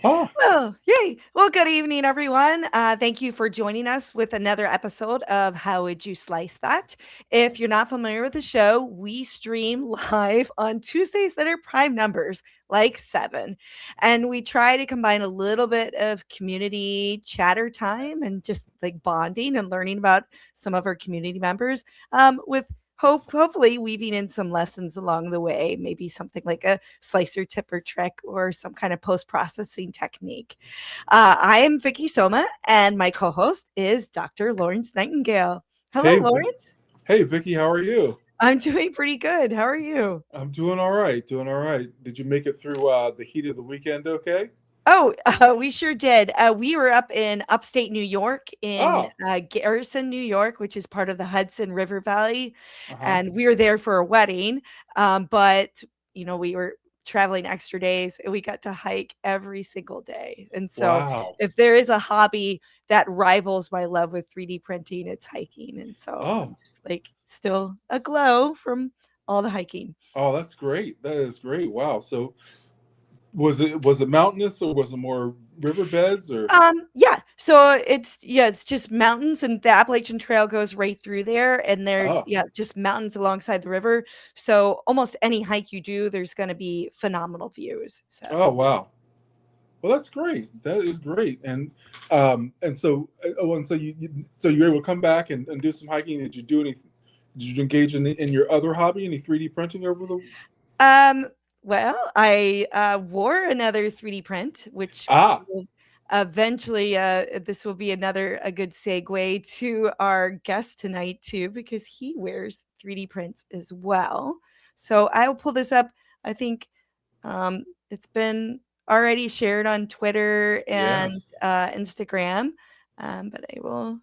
Oh, Oh, yay. Well, good evening, everyone. Thank you for joining us with another episode of How Would You Slice That? If you're not familiar with the show, we stream live on Tuesdays that are prime numbers, like 7. And we try to combine a little bit of community chatter time and just like bonding and learning about some of our community members with hopefully weaving in some lessons along the way, maybe something like a slicer tip or trick or some kind of post-processing technique. I am Vicky Soma, and my co-host is Dr. Lawrence Nightingale. Hello, hey, Lawrence. hey, Vicky, how are you? I'm doing pretty good. How are you? I'm doing all right, doing all right. Did you make it through the heat of the weekend okay? Oh, we sure did. We were up in upstate New York in Oh, Garrison, New York, which is part of the Hudson River Valley. uh-huh. And we were there for a wedding. But, we were traveling extra days and we got to hike every single day. And so Wow. if there is a hobby that rivals my love with 3D printing, it's hiking. And so I'm Oh, just like still aglow from all the hiking. oh, that's great. That is great. Wow. So was it mountainous or was it more riverbeds or Yeah. So it's just mountains and the Appalachian Trail goes right through there and they're oh, just mountains alongside the river. So almost any hike you do, there's going to be phenomenal views. So oh wow. Well, that's great. That is great. And so you're able to come back and do some hiking. Did you engage in your other hobby, any 3D printing over the um well, I wore another 3D print, which Ah, will eventually this will be another a good segue to our guest tonight too, because he wears 3D prints as well. So I'll pull this up. I think it's been already shared on Twitter and yes. Instagram, but I will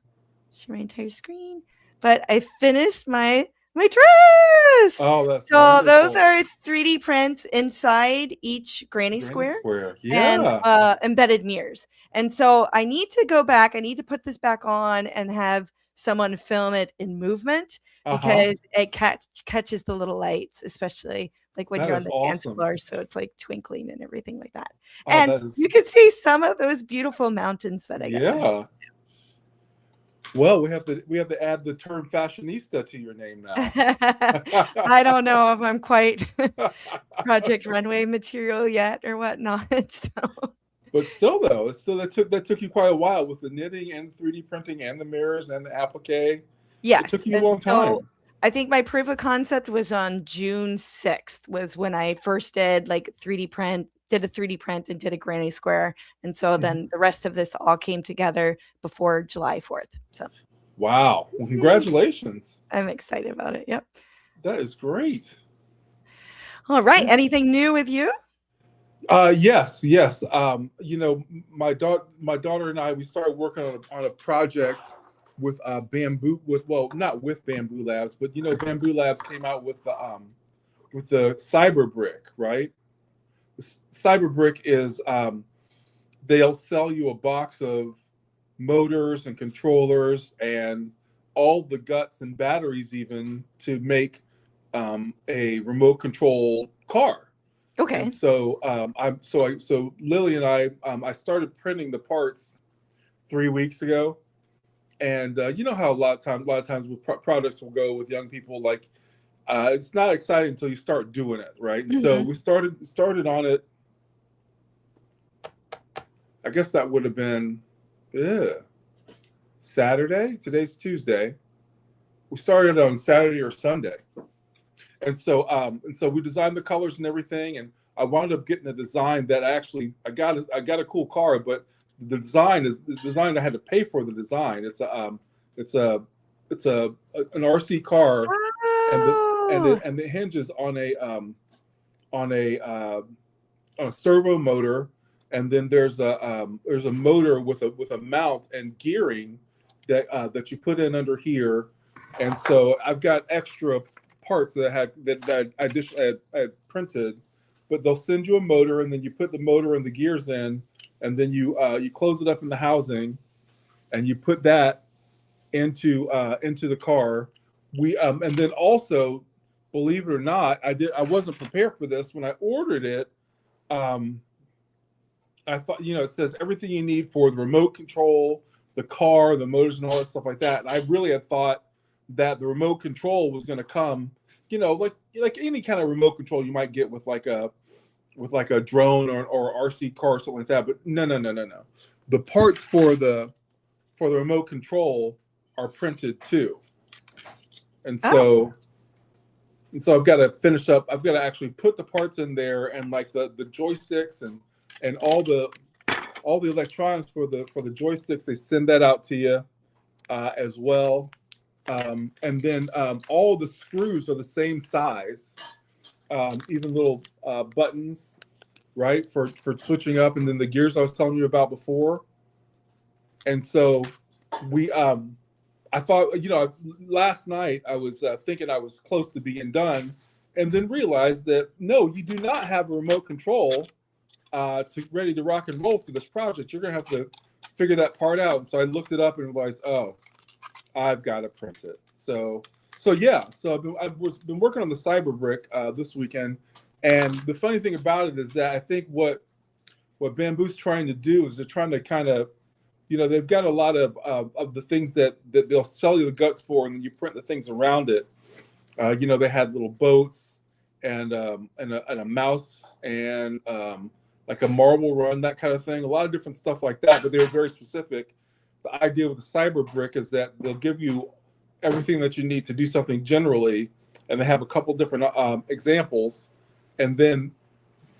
share my entire screen. But I finished my dress. Oh, that's So those wonderful. are 3D prints inside each granny Granny square Square. and Yeah. embedded mirrors. And so I need to go back. I need to put this back on and have someone film it in movement Uh-huh. because it catches the little lights, especially like when That you're on is the dance awesome. floor. So it's like twinkling and everything like that. Oh, And that is you can see some of those beautiful mountains that I got to. yeah. Well, we have to add the term fashionista to your name now. I don't know if I'm quite Project Runway material yet or whatnot. So. But still though, it's still that took you quite a while with the knitting and 3D printing and the mirrors and the applique. It Yes, took you a and long so time. I think my proof of concept was on June 6th was when I first did like 3D print, did a 3D print and did a granny square. And so Mhm. then the rest of this all came together before July 4th. So Wow. Well, yay, congratulations. I'm excited about it. Yep. That is great. All right. Yeah. Anything new with you? Yes, yes. My daughter and I, we started working on a project with bamboo with well, not with Bamboo Labs, but Bamboo Labs came out with the cyber brick, right? The cyber brick is they'll sell you a box of motors and controllers and all the guts and batteries even to make a remote control car. And Okay. so Lily and I started printing the parts 3 weeks ago, and you know how a lot of times with products will go with young people, like it's not exciting until you start doing it, right? And so Hmm. we started on it. I guess that would have been yeah, Saturday. Today's Tuesday. We started on Saturday or Sunday, and so we designed the colors and everything, and I wound up getting a design that actually I got a cool car, but the design I had to pay for the design. It's a it's an RC car, and the and Oh, it and it hinges on a on a servo motor, and then there's a motor with a mount and gearing that you put in under here, and so I've got extra parts that I had printed, but they'll send you a motor, and then you put the motor and the gears in, and then you close it up in the housing, and you put that into the car. And then also, believe it or not, I wasn't prepared for this when I ordered it. Um, I thought, it says everything you need for the remote control, the car, the motors, and all that stuff like that. And I really had thought that the remote control was going to come, like any kind of remote control you might get with like a drone or RC car or something like that. But no. The parts for the remote control are printed too. And so I've got to finish up. I've got to actually put the parts in there, and like the joysticks and all the electronics for the joysticks. They send that out to you as well. And then all the screws are the same size, even little buttons, right, for switching up, and then the gears I was telling you about before. And so I thought, last night I was thinking I was close to being done, and then realized that no, you do not have a remote control ready to rock and roll for this project. You're going to have to figure that part out. And so I looked it up and realized, I've got to print it. So yeah. So I've been working on the Cyberbrick this weekend, and the funny thing about it is that I think what Bamboo's trying to do is they're trying to kind of, they've got a lot of the things that they'll sell you the guts for, and then you print the things around it. They had little boats and a mouse and like a marble run, that kind of thing. A lot of different stuff like that, but they were very specific. The idea with the Cyberbrick is that they'll give you everything that you need to do something generally, and they have a couple different examples, and then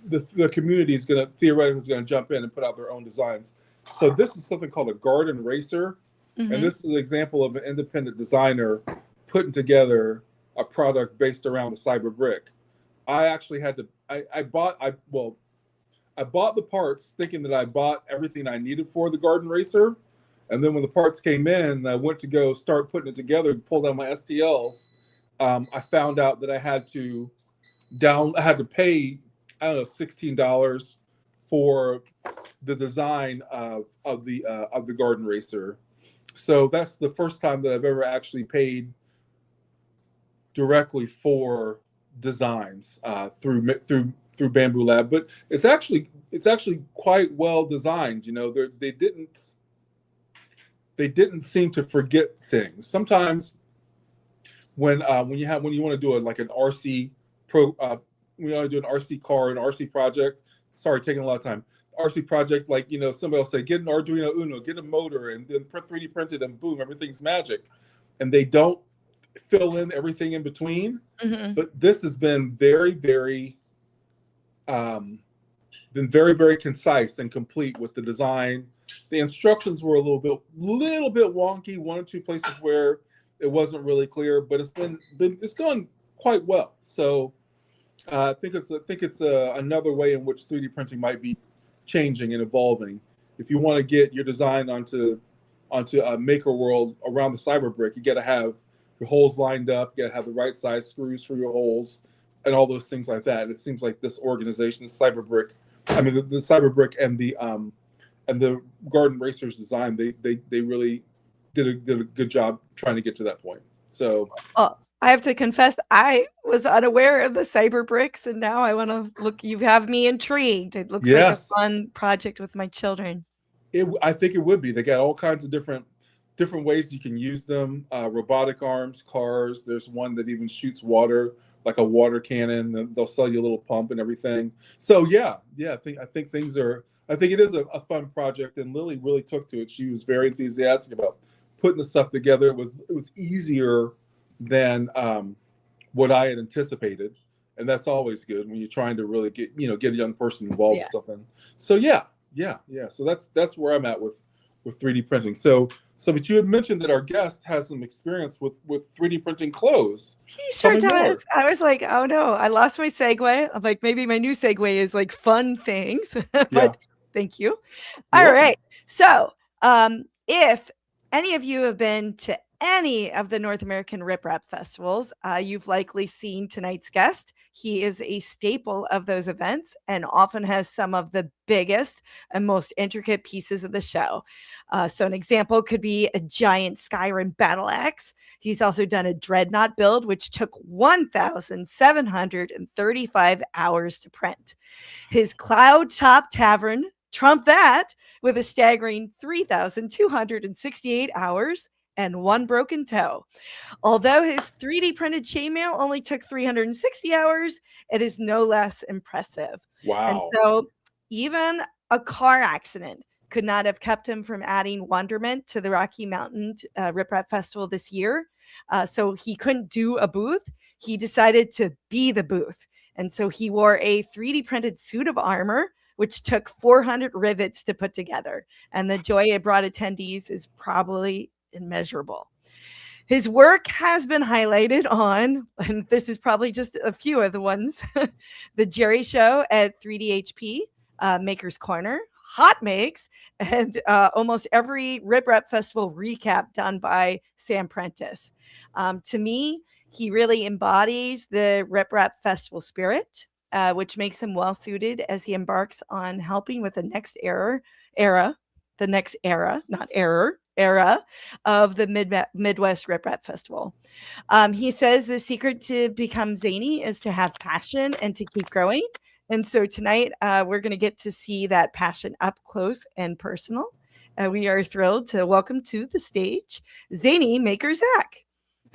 the community is theoretically going to jump in and put out their own designs. So this is something called a garden racer, and this is an example of an independent designer putting together a product based around the Cyberbrick. I actually had to. I bought the parts thinking that I bought everything I needed for the garden racer. And then when the parts came in, I went to go start putting it together and pulled out my STLs. I found out that I had to pay, I don't know, $16 for the design of the garden racer. So that's the first time that I've ever actually paid directly for designs through Bamboo Lab. But it's actually quite well designed. They didn't seem to forget things. Sometimes when you want to do an RC when you want to do an RC car, an RC project, sorry, taking a lot of time. RC project, somebody will say, get an Arduino Uno, get a motor, and then 3D print it, and boom, everything's magic. And they don't fill in everything in between. But this has been very, very very concise and complete with the design. The instructions were a little bit wonky, one or two places where it wasn't really clear, but it's gone quite well. So I think it's another way in which 3D printing might be changing and evolving. If you want to get your design onto a maker world around the Cyberbrick, you got to have your holes lined up, you got to have the right size screws for your holes, and all those things like that. And it seems like this organization, the Cyberbrick and the garden racers design, they really did a good job trying to get to that point. So I have to confess, I was unaware of the Cyberbricks, and now I want to look. You have me intrigued. It looks like a fun project with my children. I think it would be. They got all kinds of different ways you can use them. Robotic arms, cars. There's one that even shoots water, like a water cannon. They'll sell you a little pump and everything. So yeah. I think things are. I think it is a fun project, and Lily really took to it. She was very enthusiastic about putting the stuff together. It was easier than what I had anticipated, and that's always good when you're trying to really get a young person involved with something. So yeah. So that's where I'm at with 3D printing. So but you had mentioned that our guest has some experience with 3D printing clothes. He sure does. I was like, oh no, I lost my segue. I'm like, maybe my new segue is like fun things. But thank you. All right. So if any of you have been to any of the North American RepRap Festivals, you've likely seen tonight's guest. He is a staple of those events and often has some of the biggest and most intricate pieces of the show. So an example could be a giant Skyrim Battle Ax. He's also done a Dreadnought build, which took 1,735 hours to print. His Cloud Top Tavern Trump that with a staggering 3,268 hours and one broken toe. Although his 3D printed chainmail only took 360 hours, it is no less impressive. And Wow. so even a car accident could not have kept him from adding wonderment to the Rocky Mountain RepRap Festival this year. So he couldn't do a booth. He decided to be the booth. And so he wore a 3D printed suit of armor, which took 400 rivets to put together. And the joy it brought attendees is probably immeasurable. His work has been highlighted on, and this is probably just a few of the ones, the Jerry Show at 3DHP, Maker's Corner, HotMakes, and almost every RepRap Festival recap done by Sam Prentice. To me, he really embodies the RepRap Festival spirit, which makes him well-suited as he embarks on helping with the next era of the Midwest RepRap Festival. He says the secret to become Zany is to have passion and to keep growing. And so tonight, we're going to get to see that passion up close and personal. We are thrilled to welcome to the stage Zany Maker Zach.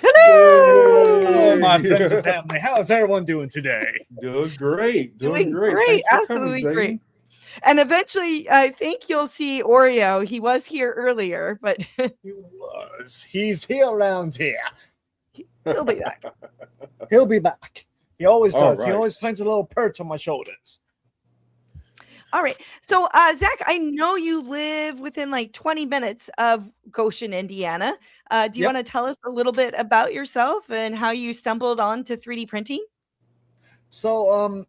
Hello! Hello, my friends and family. How's everyone doing today? Doing great. Doing great. great. Thanks for Absolutely coming, great. Zane. And eventually, I think you'll see Oreo. He was here earlier, but He's here around here. he'll be back. He'll be back. He always All does. He right. always finds a little perch on my shoulders. All right. So, Zach, I know you live within like 20 minutes of Goshen, Indiana. Do you Yep. want to tell us a little bit about yourself and how you stumbled onto 3D printing? So,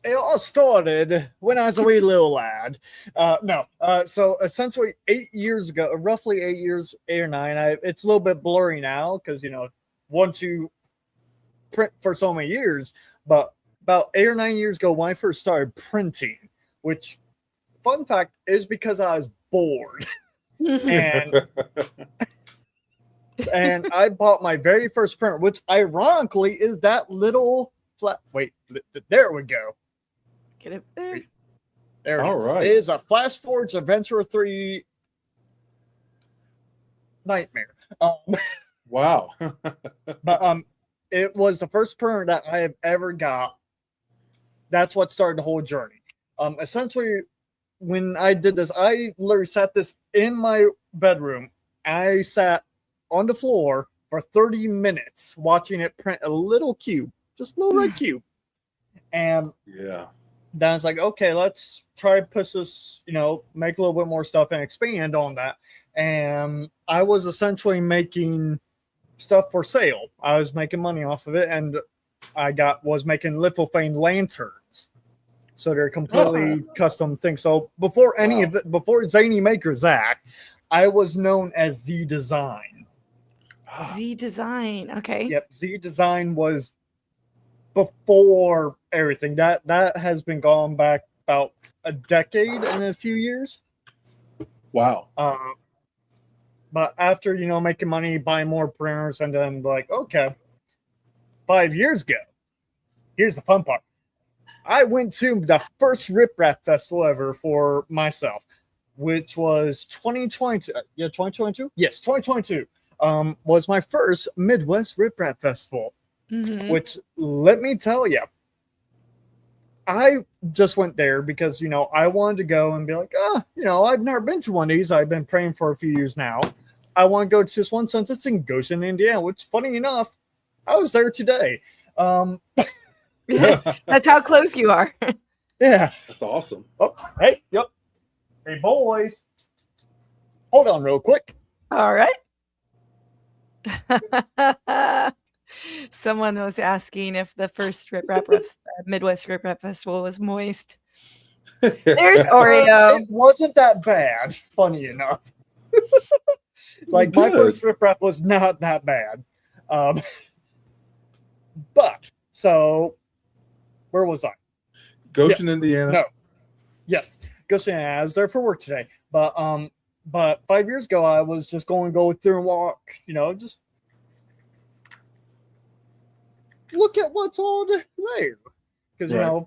it all started when I was a wee little lad. So essentially 8 years ago, roughly 8 years, 8 or 9. It's a little bit blurry now because once you print for so many years, but about 8 or 9 years ago when I first started printing, which fun fact is because I was bored. and I bought my very first printer, which ironically is that little flat. Wait, there we go. Get it there. There All it is. right. It is a Flash Forge Adventure 3 nightmare. Wow. But it was the first printer that I have ever got. That's what started the whole journey. Essentially, when I did this, I literally sat this in my bedroom. I sat on the floor for 30 minutes watching it print a little cube, just a little red cube. And Yeah. then I was like, okay, let's try to push this, make a little bit more stuff and expand on that. And I was essentially making stuff for sale. I was making money off of it, and I was making lithophane lanterns. So they're completely custom things. So before any of it, before Zany Maker Zach, I was known as Z Design. Z Design. Okay. Yep, Z Design was before everything. That has been gone back about a decade and a few years. Wow. But after making money, buying more printers, and then like, okay, 5 years ago, here's the fun part. I went to the first RepRap Festival ever for myself, which was 2022. Yeah, 2022. Yes, 2022. Was my first Midwest RepRap Festival. Mhm. Which, let me tell you, I just went there because, I wanted to go and be like, I've never been to one of these. I've been praying for a few years now. I want to go to this one since it's in Goshen, Indiana, which, funny enough, I was there today. That's how close you are. Yeah. That's awesome. Oh, hey, yep. Hey, boys. Hold on real quick. All right. Someone was asking if the first Midwest RepRap Festival was moist. There's Oreo. It wasn't that bad, funny enough. Like, my first RepRap was not that bad. But, so, where was I? Goshen, Yes. Indiana. No. Yes. Goshen, I was there for work today. But 5 years ago, I was just going to go through and walk, just look at what's all there. Because, Right.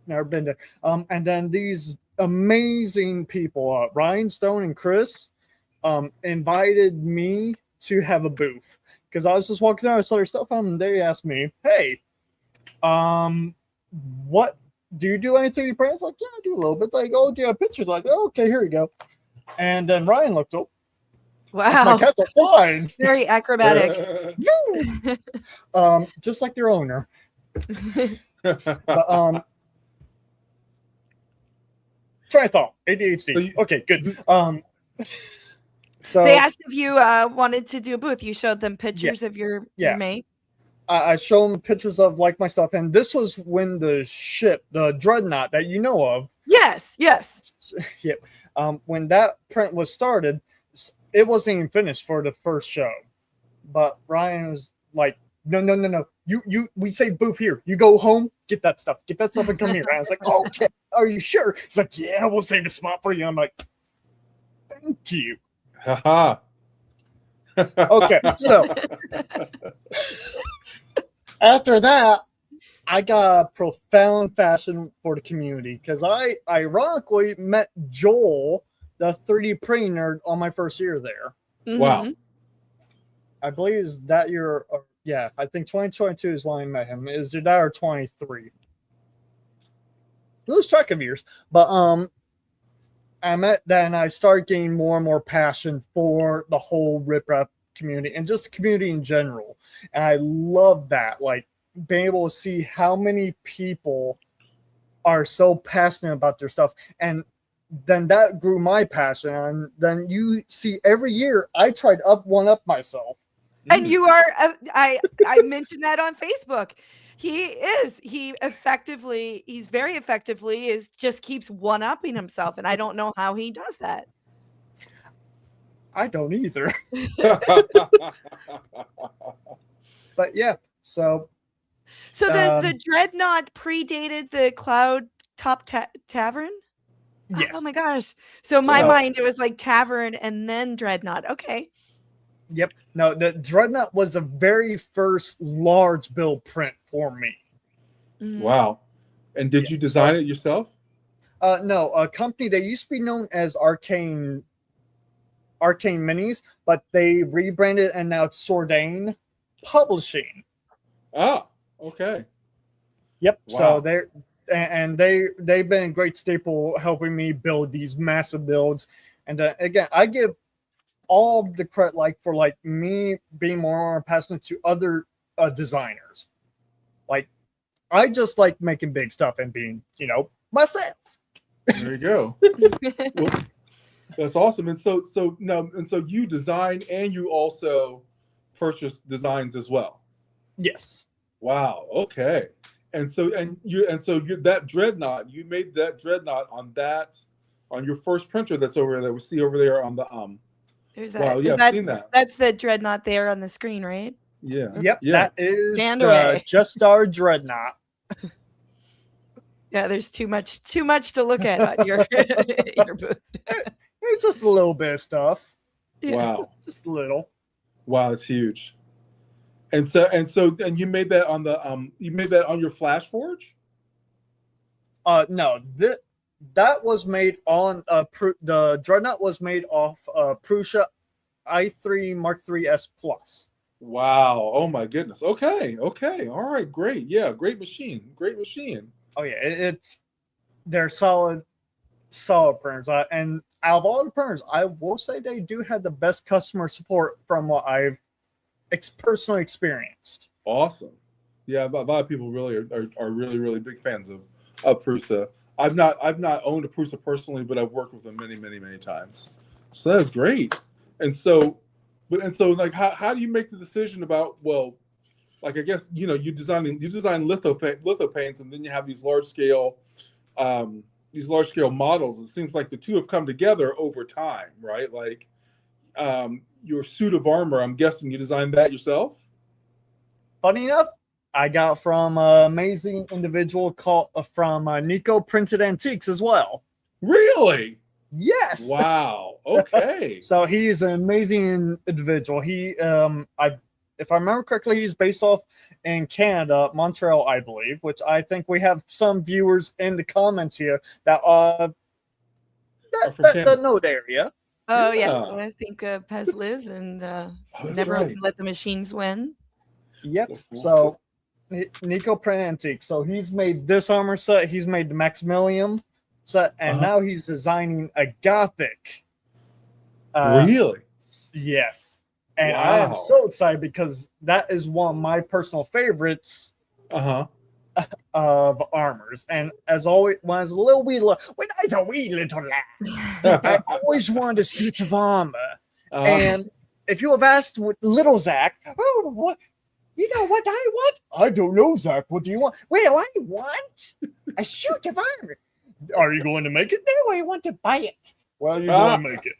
never been there. And then these amazing people, Ryan, Stone, and Chris, invited me to have a booth because I was just walking around, I saw their stuff, and they asked me, "Hey, what do you do any 3D prints?" Like, yeah, I do a little bit. Like, oh, do you have pictures? Like, oh, okay, here you go. And then Ryan looked up. Wow. My cats are flying. Very acrobatic. Just like their owner. But, try thought. ADHD. Okay, good. So they asked if you wanted to do a booth. You showed them pictures of your mate. I showed them pictures of like my stuff, and this was when the ship, the Dreadnought that you know of. Yes. Yep. When that print was started, it wasn't even finished for the first show. But Ryan was like, no. We say booth here. You go home, get that stuff and come here. And I was like, okay, are you sure? He's like, yeah, we'll save a spot for you. I'm like, thank you. Haha. Okay, so after that, I got a profound passion for the community because I ironically met Joel, the 3D printing nerd, on my first year there. Wow. I believe it's that year. Yeah, I think 2022 is when I met him. Is it that or 23? Lose track of years. But I met that, and I started getting more and more passion for the whole RepRap community and just the community in general. And I love that, like being able to see how many people are so passionate about their stuff. And then that grew my passion. And then you see every year I try to one up myself. And you are, I mentioned that on Facebook. He's very effectively just keeps one-upping himself. And I don't know how he does that. I don't either. But yeah, so the Dreadnought predated the Cloud Top Tavern? Yes. Oh my gosh. So in my mind, it was like Tavern and then Dreadnought. Okay. Yep. No, the Dreadnought was the very first large build print for me. Mm-hmm. Wow. And did you design it yourself? No, a company that used to be known as Arcane Minis, but they rebranded and now it's Sordane Publishing. Ah, okay. Yep. Wow. So they've been a great staple helping me build these massive builds. And again, I give all the credit for me being more passionate to other designers. Like I just like making big stuff and being, myself. There you go. Well, that's awesome. And so you design and you also purchase designs as well. Yes. Wow. Okay. And so that Dreadnought, you made that Dreadnought on your first printer that's over there. We see over there on the There's that. Wow, yeah, I've seen that. That's the Dreadnought there on the screen, right? Yeah. Yep. Yeah. That is away. just our Dreadnought. Yeah, there's too much to look at on your booth. It's just a little bit of stuff. Yeah. Wow. Just a little. Wow, it's huge. And you made that on your Flash Forge? No, that was made on the Dreadnought was made off Prusa i3 Mark III S Plus. Wow. Oh my goodness. Okay. All right. Great. Yeah. Great machine. Oh yeah, they're solid printers. And out of all the printers, I will say they do have the best customer support from what I've personally experienced. Awesome. Yeah, a lot of people really are really big fans of Prusa. I've not owned a Prusa personally, but I've worked with them many times. So that's great. And so how do you make the decision about, well, like I guess you design litho paints, and then you have these large scale models. It seems like the two have come together over time, right? Like your suit of armor, I'm guessing you designed that yourself? Funny enough, I got from an amazing individual called from Nico Printed Antiques as well. Really? Yes. Wow. Okay. So he's an amazing individual. He, if I remember correctly, he's based off in Canada, Montreal, I believe, which I think we have some viewers in the comments here that from the Canada. node area. Oh Yeah. yeah, I think Pez lives, and that's never right. let the machines win. Yep. That's- So Nico Print Antique. So he's made this armor set. He's made the Maximilian set, and Uh-huh. now he's designing a Gothic. Really? Yes. And I am Wow. so excited because that is one of my personal favorites Uh-huh. of armors. And as always, when I was a little wee little lad, I always wanted a suit of armor. Uh-huh. And if you have asked little Zach, oh, what? You know what I want? I don't know, Zach. What do you want? Well, I want a suit of armor. Are you going to make it? No, I want to buy it. Well, you're going to make it.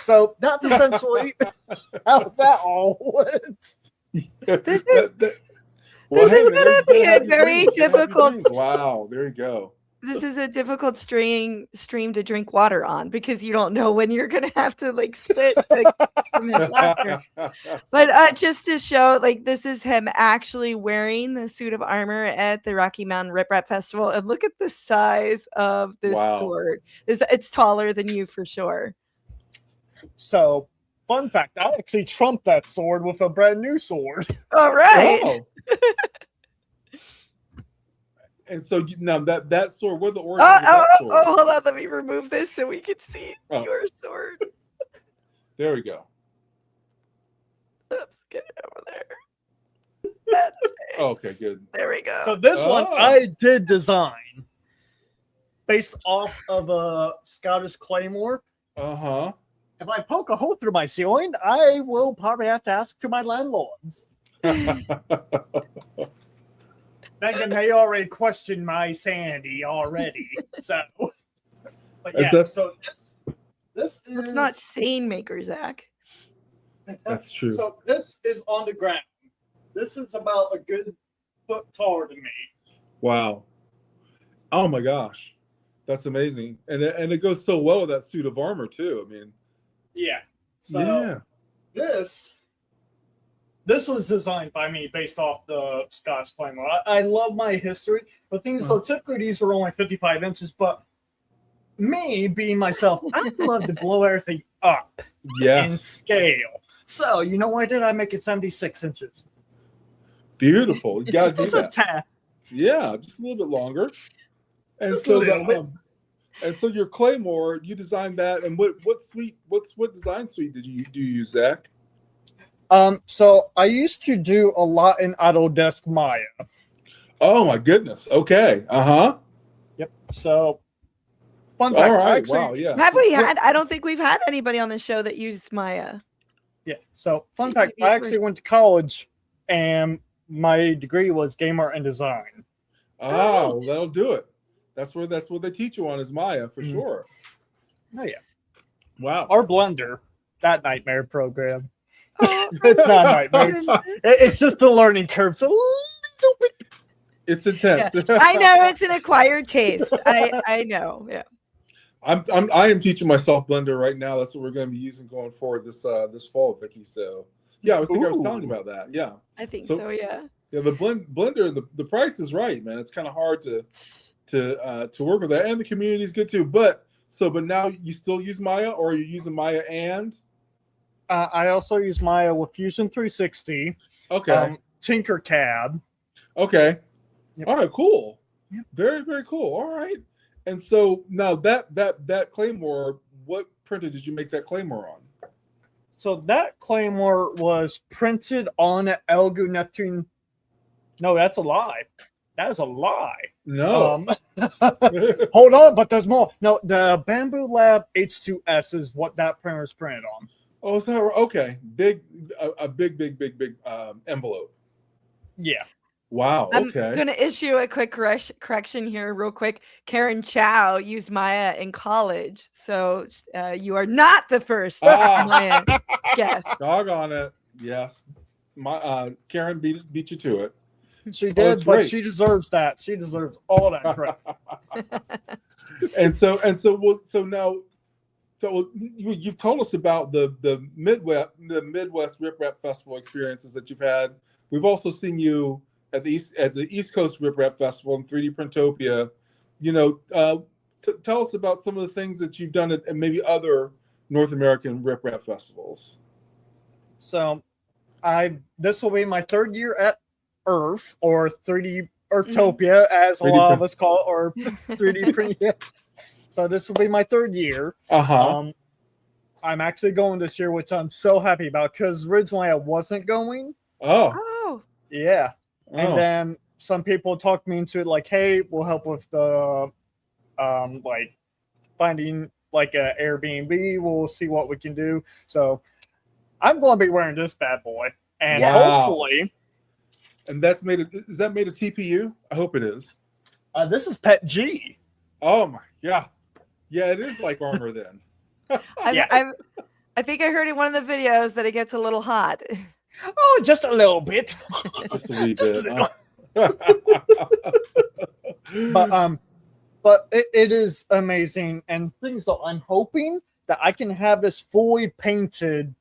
So that's essentially how that all went. This is Well, this hey, is man, gonna there's- be you a have your very dreams, you have your difficult- dreams. Wow, there you go. this is a difficult stream to drink water on because you don't know when you're gonna have to like spit from his laughter. But just to show, like, this is him actually wearing the suit of armor at the Rocky Mountain RepRap Festival, and look at the size of this Wow. sword. It's taller than you for sure. So, fun fact, I actually trumped that sword with a brand new sword. All right. Oh. And so now that sword, what are the Oh, origins of that sword? hold on. Let me remove this so we can see Oh. your sword. There we go. Oops, get it over there. That's it. Okay, good. There we go. So this one Oh. I did design based off of a Scottish claymore. Uh-huh. If I poke a hole through my ceiling, I will probably have to ask to my landlords. Megan, they already questioned my sanity already. So, but yeah, That's- so this is It's not sane maker, Zach. That's true. So this is on the ground. This is about a good foot taller than me. Wow. Oh my gosh. That's amazing. And it goes so well with that suit of armor too. I mean, Yeah. So yeah. this was designed by me based off the Scottish Claymore. I love my history, but things so typically these were only 55 inches, but me being myself, I love to blow everything up in Yes. scale. So you know what I did? I make it 76 inches. Beautiful. You gotta do Just a that. tad. Yeah, just a little bit longer. And Just a so little bit. and so your claymore, you designed that. And what design suite do you use, Zach? So I used to do a lot in Autodesk Maya. Oh my goodness. Okay. Uh-huh. Yep. So fun All fact, I right. actually, Wow. Yeah. Have we had? I don't think we've had anybody on the show that used Maya. yeah. So fun Maybe fact, you I were- actually went to college and my degree was game art and design. Well, that'll do it. That's what they teach you on is Maya for Mm. sure. Oh yeah. Wow. Or Blender, that nightmare program. Oh, It's not nightmare. It's just the learning curve. It's a little bit. It's intense. I know it's an acquired taste. I know. Yeah. I am teaching myself Blender right now. That's what we're going to be using going forward this fall, Vicky. So yeah, I think I was telling you Ooh. about that. Yeah. I think So- so. Yeah. Yeah, the Blender, the price is right, man. It's kind of hard to work with that, and the community is good too. But now you still use Maya, or are you using Maya and? I also use Maya with Fusion 360, Okay, Tinkercad. okay, Yep. all right, cool, Yep. very very cool. All right, and so now that Claymore, what printer did you make that Claymore on? So that Claymore was printed on an Elgu Neptune. No, that's a lie. That is a lie. No, Hold on, but there's more. No, the Bamboo Lab H2S is what that printer is printed on. oh, is that right? Okay, a big envelope. Yeah. Wow. I'm Okay. going to issue a quick correction here, real quick. Karen Chow used Maya in college, so you are not the first Ah. Maya guest. Doggone it. Yes. My Karen beat you to it. She did, that's but great. she deserves that. She deserves all that credit. And so now you've told us about the Midwest RepRap Festival experiences that you've had. We've also seen you at the East Coast RepRap Festival and 3D Printopia. tell us about some of the things that you've done at maybe other North American RepRap festivals. So, this will be my third year at Earth, or 3D Earthtopia, as a 3D lot print. of us call it, or 3D print. Yeah. So this will be my third year. I'm actually going this year, which I'm so happy about, because originally I wasn't going. Oh. Yeah. And then some people talked me into it, like, hey, we'll help with the like finding like an Airbnb. We'll see what we can do. So I'm going to be wearing this bad boy, and hopefully. And that's made it. Is that made of TPU? I hope it is. This is Pet G. Oh my, yeah, it is like armor then. I think I heard in one of the videos that it gets a little hot. Oh, just a little bit. Just a wee Just bit. But it is amazing, and things that I'm hoping that I can have this fully painted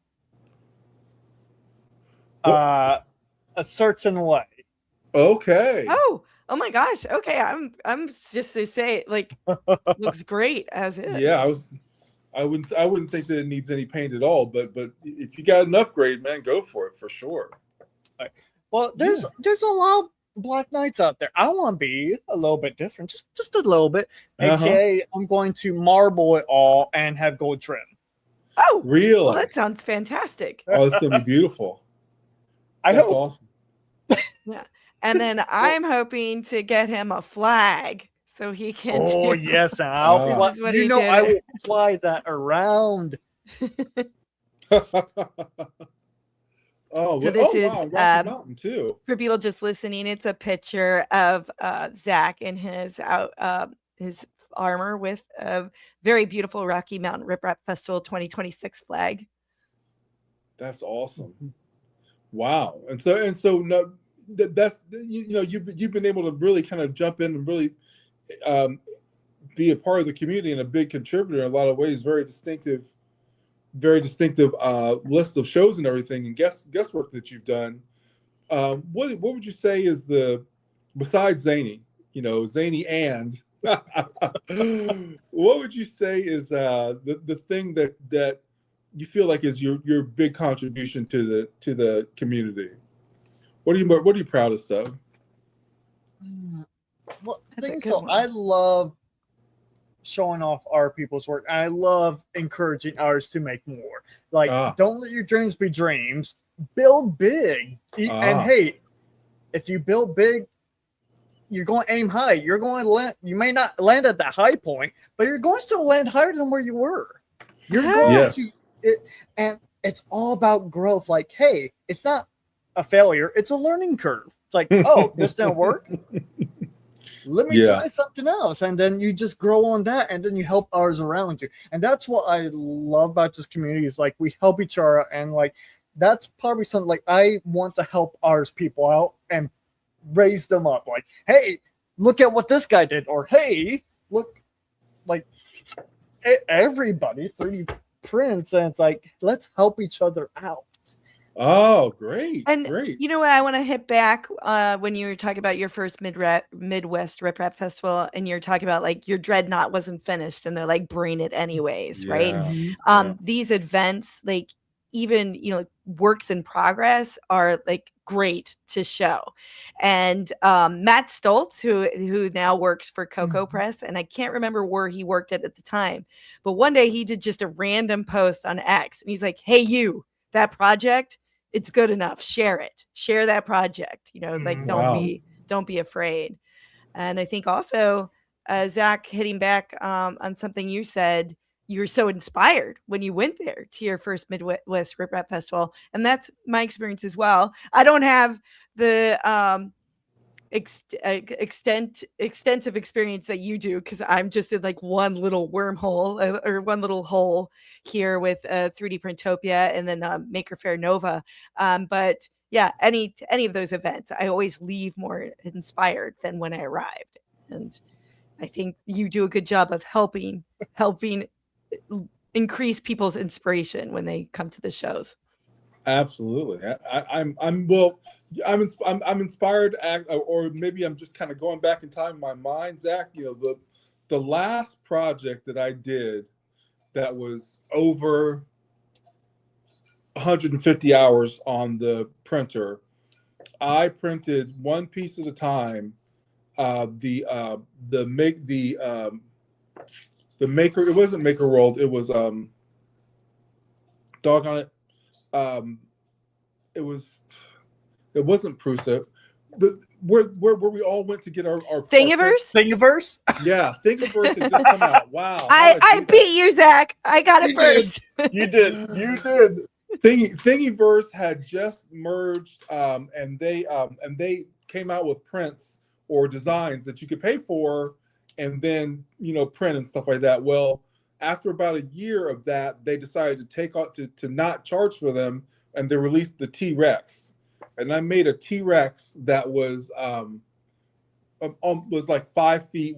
a certain way. Okay. Oh my gosh. Okay, I'm just to say, like, looks great as is. Yeah, I wouldn't think that it needs any paint at all, but if you got an upgrade, man, go for it for sure. Well, there's a lot of Black Knights out there. I want to be a little bit different, just a little bit. AKA, I'm going to marble it all and have gold trim. Oh, really? Well, that sounds fantastic. Oh, it's gonna be beautiful. That's awesome. Yeah, and then I'm hoping to get him a flag so he can. Oh yes, I'll fly. You know, I will fly that around. So this is wow, Rocky Mountain too. For people just listening, it's a picture of Zach in his armor with a very beautiful Rocky Mountain RepRap Festival 2026 flag. That's awesome. Wow. And so no, that's you've been able to really kind of jump in and really be a part of the community and a big contributor in a lot of ways. Very distinctive list of shows and everything, and guesswork that you've done. What would you say is besides Zany, Zany and what would you say is the thing that you feel like is your big contribution to the community? What are you proudest of? Well, I love showing off our people's work. I love encouraging ours to make more. Like, don't let your dreams be dreams. Build big. And hey, if you build big, you're going to aim high. You're going to land. You may not land at that high point, but you're going to still land higher than where you were. You're going to and it's all about growth. Like, hey, it's not a failure. It's a learning curve. It's like, oh, this didn't work. Let me try something else. And then you just grow on that, and then you help ours around you. And that's what I love about this community, is like we help each other. And like, that's probably something like I want to help ours people out and raise them up. Like, hey, look at what this guy did. Or, hey, look, like everybody 3D prints. And it's like, let's help each other out. Oh, great. And great. You know what? I want to hit back when you were talking about your first Midwest RepRap Festival, and you're talking about like your Dreadnought wasn't finished and they're like, bring it anyways, right? These events, like even, works in progress are like great to show. And Matt Stoltz, who now works for Coco Press, and I can't remember where he worked at the time, but one day he did just a random post on X, and he's like, hey, that project, it's good enough. Share that project, like don't be afraid. And I think also Zach, hitting back on something you said, you were so inspired when you went there to your first Midwest RepRap Festival. And that's my experience as well. I don't have the extensive experience that you do, because I'm just in like one little wormhole or one little hole here with 3D Printopia and then Maker Faire Nova. But yeah, any of those events, I always leave more inspired than when I arrived. And I think you do a good job of helping increase people's inspiration when they come to the shows. Absolutely. I'm inspired, or maybe I'm just kind of going back in time in my mind, Zach. The the last project that I did that was over 150 hours on the printer, I printed one piece at a time. The maker, it wasn't Maker World, it was doggone it. It wasn't Prusa. Where we all went to get our Thingiverse? Thingiverse? Yeah, Thingiverse had just come out. Wow. I beat you, Zach. I got it first. You did. Thingiverse had just merged, and they came out with prints or designs that you could pay for, and then print and stuff like that. Well, after about a year of that, they decided to take out to not charge for them, and they released the T-Rex. And I made a T-Rex that was like 5 feet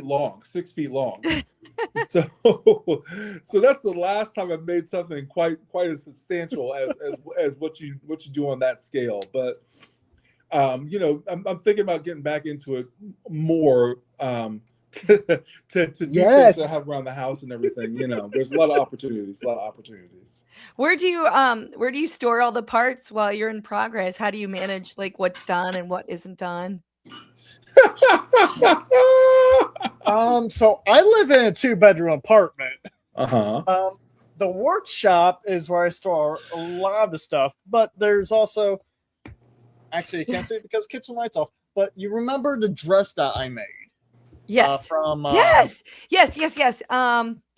long, 6 feet long. so that's the last time I've made something quite as substantial as what you do on that scale. But I'm thinking about getting back into it more to do things that I have around the house and everything. There's a lot of opportunities. Where do you store all the parts while you're in progress? How do you manage like what's done and what isn't done? So I live in a 2-bedroom apartment. Uh-huh. The workshop is where I store a lot of stuff, but there's also, actually I can't say it because kitchen lights off, but you remember the dress that I made? Yes. Yes.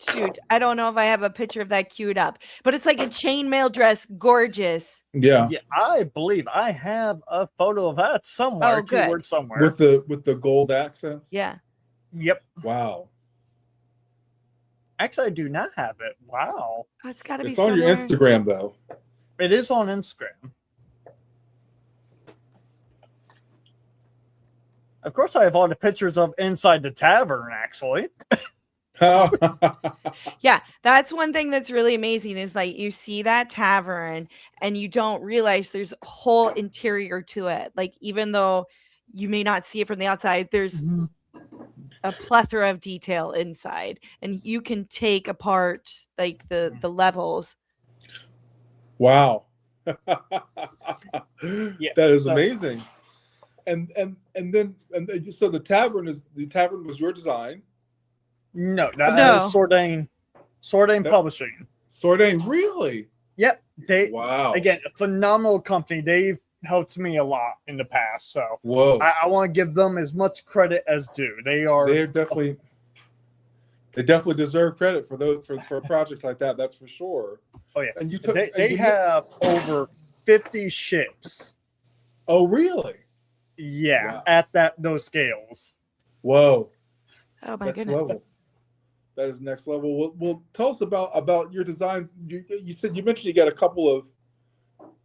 Shoot, I don't know if I have a picture of that queued up, but it's like a chainmail dress, gorgeous. Yeah, I believe I have a photo of that somewhere. Oh, good. Keyword somewhere. with the gold accents. Yeah. Yep. Wow. Actually, I do not have it. Wow. Oh, it's got to be It's on your Instagram though. It is on Instagram. Of course, I have all the pictures of inside the tavern, actually. Yeah, that's one thing that's really amazing is like you see that tavern and you don't realize there's a whole interior to it. Like even though you may not see it from the outside, there's a plethora of detail inside, and you can take apart like the levels. Wow. Yeah, that is amazing. And then so the tavern was your design? No, that is Sordain Publishing. Sordain, really? Yep. Wow. Again, a phenomenal company. They've helped me a lot in the past. So whoa. I want to give them as much credit as due. They definitely deserve credit for projects like that. That's for sure. Oh yeah. And they have over 50 ships. Oh really? Yeah, wow. At those scales. Whoa. Oh my next goodness. level. That is next level. Well, tell us about your designs. You mentioned you got a couple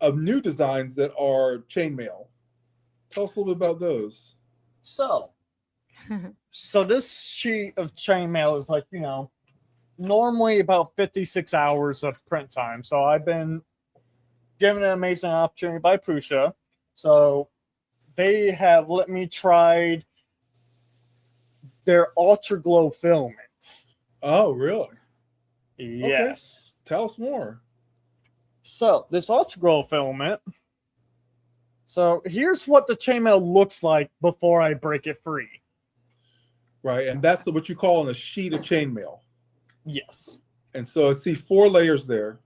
of new designs that are chainmail. Tell us a little bit about those. So this sheet of chainmail is like, normally about 56 hours of print time. So I've been given an amazing opportunity by Prusa. So they have let me try their Ultra Glow filament. Oh, really? Yes. Okay. Tell us more. So this Ultra Glow filament. So here's what the chainmail looks like before I break it free. Right, and that's what you call a sheet of chainmail. Yes. And so I see 4 layers there.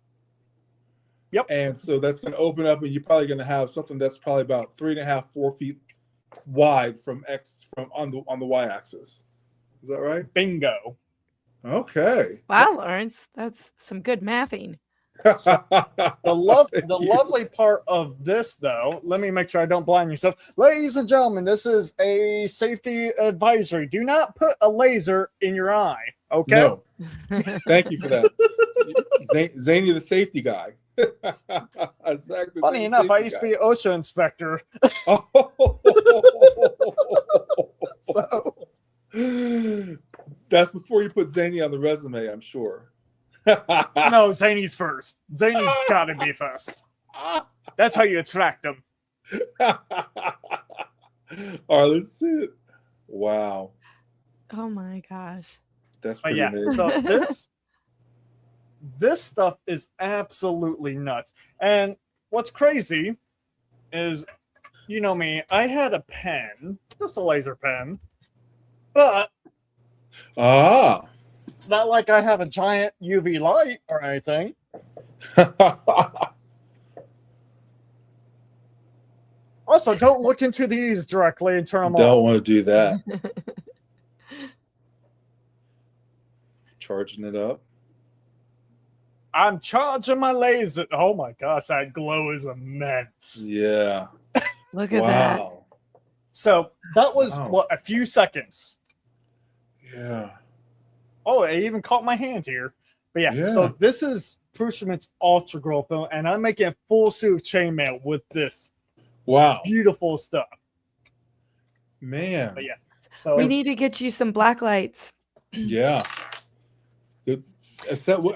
Yep. And so that's going to open up, and you're probably going to have something that's probably about 3.5, 4 feet wide from on the y-axis. Is that right? Bingo. Okay. Wow, Lawrence, that's some good mathing. The lovely part of this, though, let me make sure I don't blind yourself. Ladies and gentlemen, this is a safety advisory. Do not put a laser in your eye. Okay. No. Thank you for that. Zany, the safety guy. Exactly. Funny enough, I used to be an OSHA inspector. So that's before you put Zany on the resume, I'm sure. No, Zany's first. Zany's got to be first. That's how you attract them. All right, let's see it. Wow. Oh my gosh. That's But pretty yeah, amazing. so this stuff is absolutely nuts. And what's crazy is, you know me, I had a pen, just a laser pen, but it's not like I have a giant UV light or anything. Also, don't look into these directly and turn them Don't off. want to do that. Charging it up. I'm charging my laser. Oh my gosh, that glow is immense. Yeah. Look at that. Wow. So that was Wow. what, a few seconds. Yeah. Oh, it even caught my hand here. But yeah, Yeah. so this is Prushiman's Ultra Glow film, and I'm making a full suit of chainmail with this Wow. beautiful stuff. Man. But yeah, so We need to get you some black lights. Yeah. So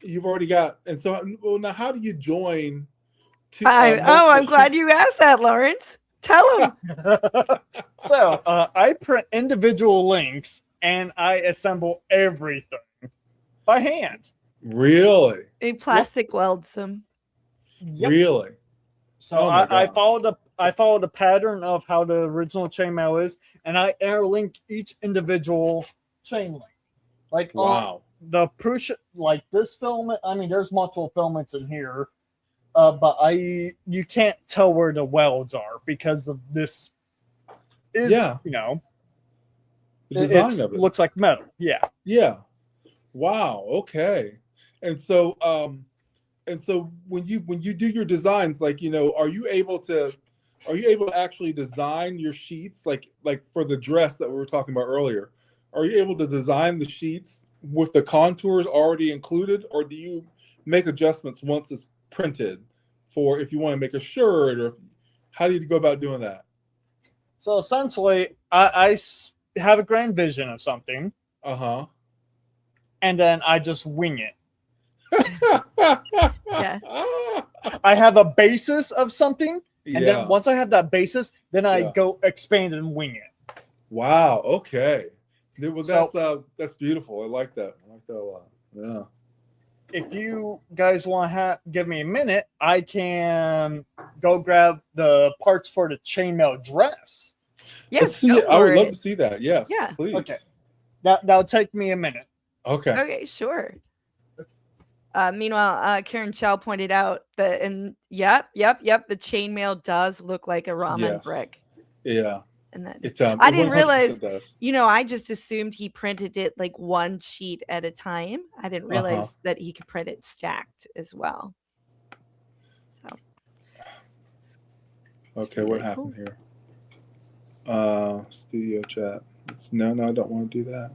you've already got, and so well, now how do you join? I'm glad you asked that, Lawrence. Tell him. so I print individual links and I assemble everything by hand. Really? He plastic welds them. Yep. Really? So Oh my I God. followed the pattern of how the original chainmail is, and I interlink each individual chain link. Like Wow. The Prussian, like this filament. I mean, there's multiple filaments in here, but you can't tell where the welds are because of this. Is Yeah. you know, The design of it. looks like metal. Yeah. Yeah. Wow. Okay. And so when you do your designs, like, you know, are you able to actually design your sheets like for the dress that we were talking about earlier? Are you able to design the sheets with the contours already included, or do you make adjustments once it's printed for if you want to make a shirt, or how do you go about doing that? So essentially, I have a grand vision of something, and then I just wing it. Yeah. I have a basis of something, and Yeah. then once I have that basis, then I Yeah. go expand and wing it. Wow. Okay. Well, So- that's beautiful. I like that. I like that a lot. Yeah. If you guys want to give me a minute, I can go grab the parts for the chainmail dress. Yes, Let's see go it. I would for love it. to see that. Yes. Yeah. Please. Okay. That'll take me a minute. Okay. Okay, sure. Meanwhile, Karen Chow pointed out that, and yep, the chainmail does look like a ramen Yes. brick. Yeah. And that It, I didn't 100% realize, does. I just assumed he printed it like one sheet at a time. I didn't realize that he could print it stacked as well. So. Okay, what really happened here? Studio chat. No, I don't want to do that.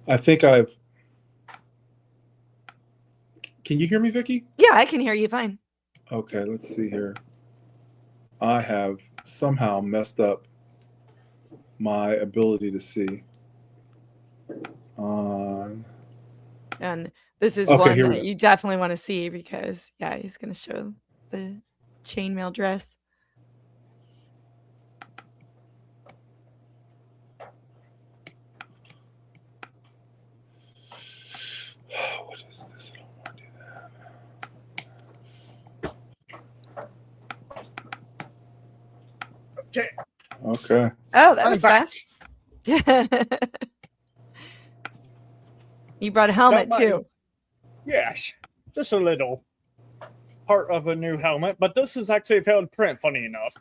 I think Can you hear me, Vicky? Yeah, I can hear you fine. Okay, let's see here. I have somehow messed up my ability to see. And this is Okay, one here we that go. you definitely want to see because, yeah, he's going to show the chainmail dress. What is this? I don't want to do that. Okay. Okay. Oh, that I'm was back. fast. You brought a helmet too. Yeah, just a little part of a new helmet, but this is actually a failed print, funny enough.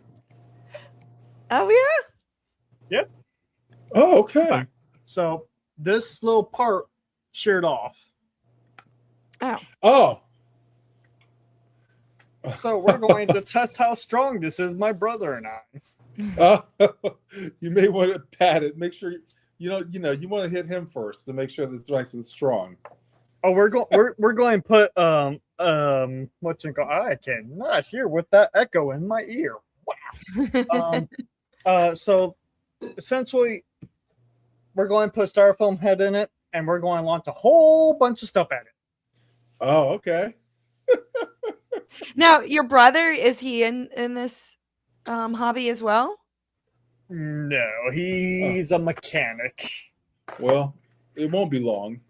Oh, yeah? Yep. Oh, okay. So this little part sheared off. Oh. So we're going to test how strong this is, my brother and I. You may want to pat it. Make sure you want to hit him first to make sure that it's nice and strong. Oh, we're going to put what you call? I cannot hear with that echo in my ear. Wow. So essentially, we're going to put a styrofoam head in it, and we're going to launch a whole bunch of stuff at it. Oh, okay. Now, your brother, is he in this hobby as well? No, he's a mechanic. Well, it won't be long.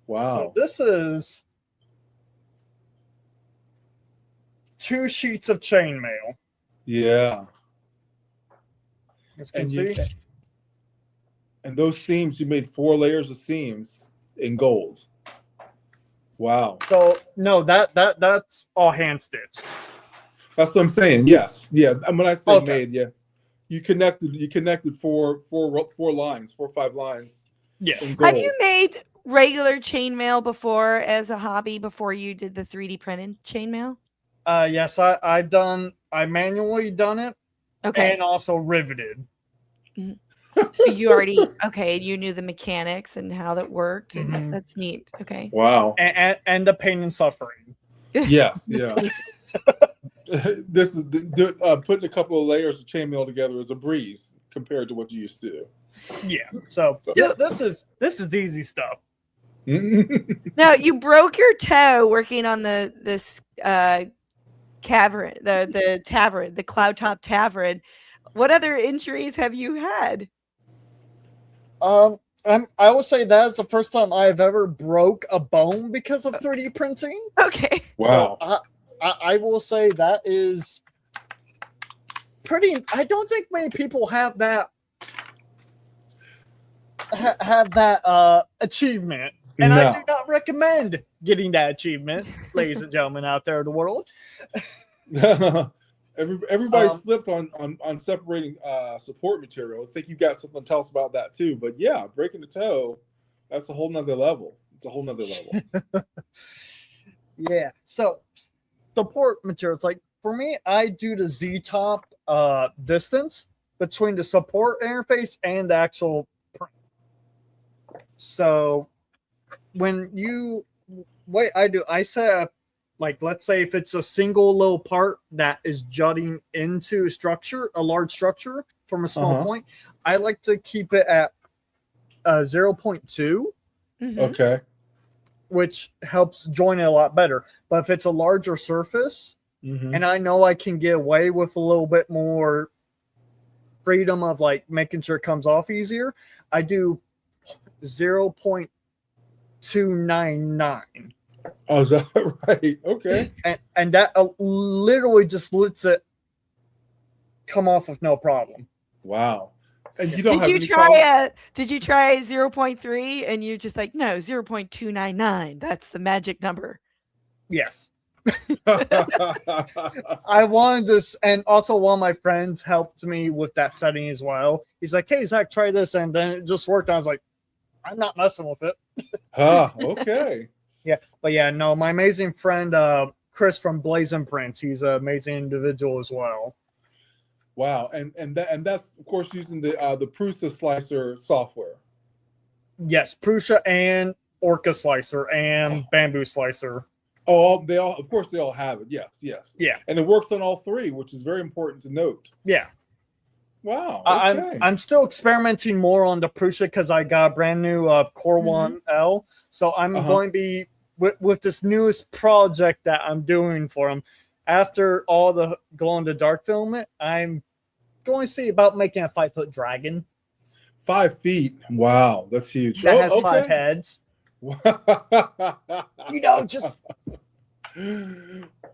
So Wow. this is 2 sheets of chainmail. Yeah. As you can see. And those seams, you made 4 layers of seams in gold. Wow. So no, that's all hand stitched. That's what I'm saying. Yes. Yeah. And when I say Okay. made, yeah. You connected four lines, 4 or 5 lines. Yes. in Have you gold. made regular chainmail before as a hobby before you did the 3D printed chainmail? Yes, I manually done it Okay. and also riveted. So you already you knew the mechanics and how that worked, and Mhm. that's neat. Okay. Wow. And the pain and suffering. Yes. Yeah. This is putting a couple of layers of chainmail together is a breeze compared to what you used to do. Yeah. So this is easy stuff. Now you broke your toe working on this cavern, the tavern, the Cloud Top Tavern. What other injuries have you had? I will say that is the first time I've ever broke a bone because of 3D printing. Okay. Wow. So I will say that is pretty. I don't think many people have that achievement, and I No. do not recommend getting that achievement, ladies and gentlemen out there in the world. Everybody slipped on separating support material. I think you got something to tell us about that too. But yeah, breaking the toe, that's a whole nother level. It's a whole nother level. Yeah. So support materials, like for me, I do the Z-top distance between the support interface and the actual print. So I set up, like, let's say if it's a single little part that is jutting into a large structure from a small point, I like to keep it at 0.2. Okay. Which helps join it a lot better. But if it's a larger surface, and I know I can get away with a little bit more freedom of like making sure it comes off easier, I do 0.299. Oh, is that right? Okay. And that literally just lets it come off with no problem. Wow. And you don't Did have you any try did you try 0.3 and you just like, no, 0.299? That's the magic number. Yes. problem? I wanted this, and also one of my friends helped me with that setting as well. He's like, "Hey, Zach, try this," and then it just worked. I was like, "I'm not messing with it." Okay. Yeah, but yeah, no, my amazing friend Chris from Blazing Prints, he's an amazing individual as well. Wow. And that's of course using the Prusa slicer software. Yes, Prusa and Orca slicer and Bamboo slicer. Oh, they all have it. Yes. Yeah. And it works on all 3, which is very important to note. Yeah. Wow. Okay. I'm still experimenting more on the Prusa because I got a brand new Core 1L. So I'm going to be with this newest project that I'm doing for them. After all the glow in the dark filament, I'm going to see about making a 5-foot dragon. 5 feet. Wow, that's huge. That has 5 heads. Just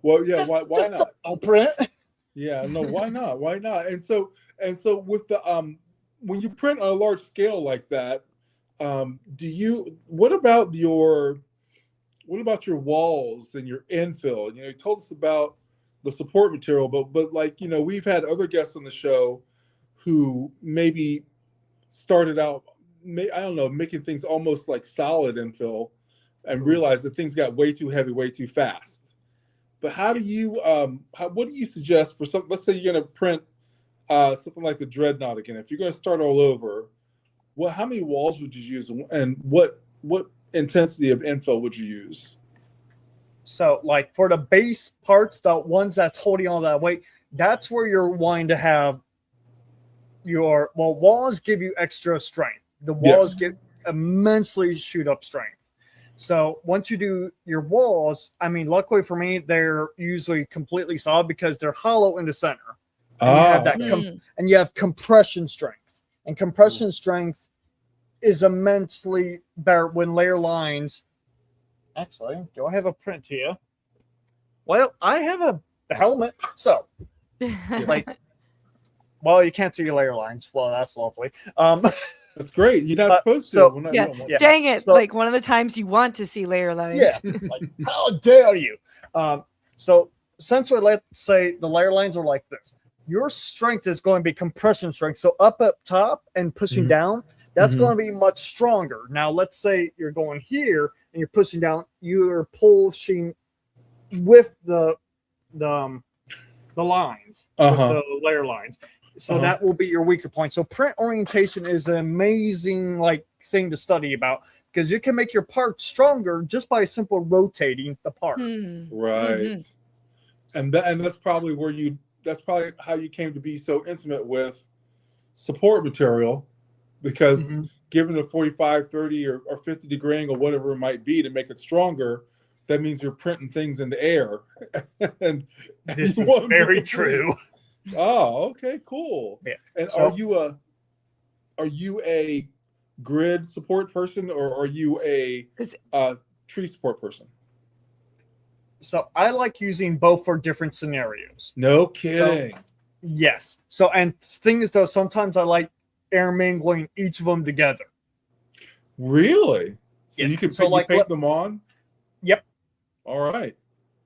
well, yeah. Why just not? I'll print. Yeah, no. Why not? Why not? And so with the when you print on a large scale like that, what about your walls and your infill? You told us about the support material, but like, we've had other guests on the show who maybe started out, I don't know, making things almost like solid infill and realized that things got way too heavy, way too fast. But how do you, what do you suggest for something? Let's say you're going to print something like the Dreadnought again. If you're going to start all over, how many walls would you use, and what intensity of infill would you use? So, like for the base parts, the ones that's holding all that weight, that's where you're wanting to have walls give you extra strength. The walls give immensely shoot up strength. So once you do your walls, I mean, luckily for me, they're usually completely solid because they're hollow in the center. And you have that and you have compression strength. And compression strength is immensely better when layer lines. Actually, do I have a print here? Well, I have a helmet. So, like, well, you can't see layer lines. Well, that's lovely. That's great. You're not supposed to. Well, Dang it. So, like one of the times you want to see layer lines. Yeah. Like, how dare you? So essentially, let's say the layer lines are like this. Your strength is going to be compression strength. So up top and pushing down, that's going to be much stronger. Now, let's say you're going here and you're pushing down, you're pushing with the lines, with the layer lines. So that will be your weaker point. So print orientation is an amazing thing to study about because you can make your part stronger just by simple rotating the part. Right. And that's probably that's probably how you came to be so intimate with support material, because given a 45, 30, or 50 degree angle, whatever it might be, to make it stronger, that means you're printing things in the air. And this is very true. Oh, okay, cool. Yeah. And so, are you a grid support person, or are you a tree support person? So I like using both for different scenarios. No kidding. So, yes. So, and thing is though, sometimes I like intermingling each of them together. Really? So yes. you can paint them on? Yep. All right.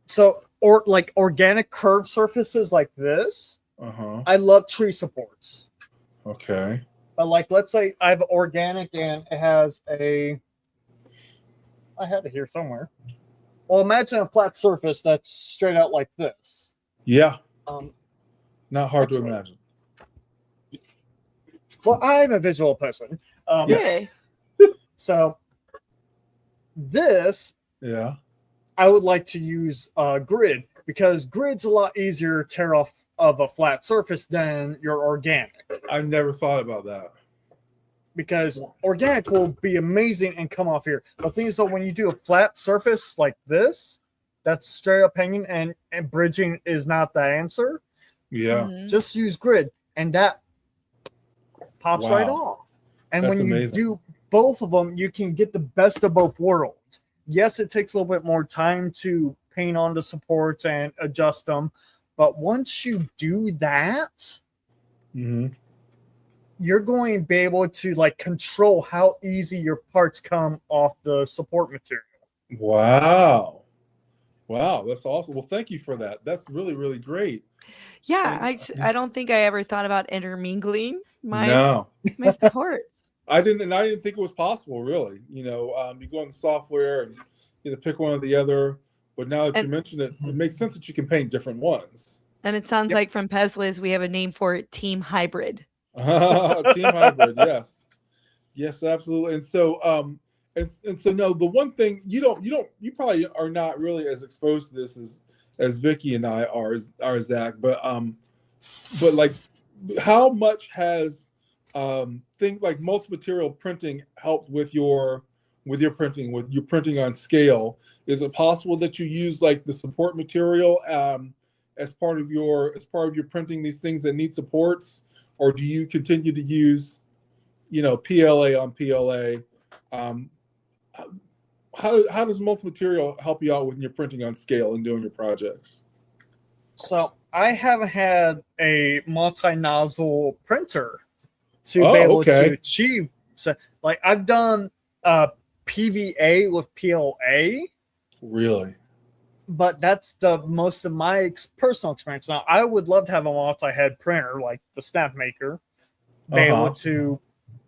So, or like organic curved surfaces like this. I love tree supports. Okay. But let's say I have organic and it has I had it here somewhere. Well, imagine a flat surface that's straight out like this. Yeah. Not hard to imagine. Well, I'm a visual person. Yes. So this, I would like to use grid, because grid's a lot easier to tear off of a flat surface than your organic. I've never thought about that. Because organic will be amazing and come off here. The thing is, though, when you do a flat surface like this, that's straight up hanging, and bridging is not the answer. Yeah. Just use grid, and that pops right off. And that's when you do both of them, you can get the best of both worlds. Yes, it takes a little bit more time to paint on the supports and adjust them, but once you do that, you're going to be able to control how easy your parts come off the support material. Wow. That's awesome. Well, thank you for that. That's really, really great. Yeah, I don't think I ever thought about intermingling my supports. I didn't think it was possible, really. You go on the software and pick one or the other. But now that you mention it, it makes sense that you can paint different ones. And it sounds like from Pezliz, we have a name for it: Team Hybrid. Team Hybrid, yes, absolutely. And so, no, the one thing you probably are not really as exposed to this as Vicky and I are Zach, but how much has things like multi-material printing helped with your printing, with your printing on scale? Is it possible that you use the support material as part of your printing these things that need supports, or do you continue to use PLA on PLA? How does multi-material help you out when you're printing on scale and doing your projects? So I haven't had a multi-nozzle printer to be able to achieve. So I've done PVA with PLA. Really? But that's the most of my personal experience. Now, I would love to have a multi-head printer like the Snapmaker, be able to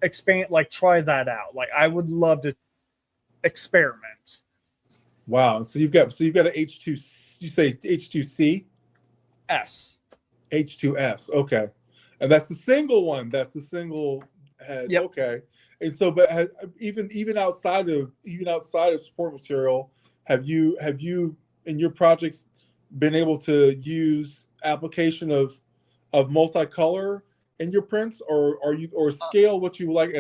expand, try that out. I would love to experiment. Wow. So you've got a H2, you say H2C? S. H2S. Okay. And that's the single one. That's the single head. Yep. Okay. And so, but even outside of support material, have you in your projects been able to use application of multicolor in your prints, or scale what you like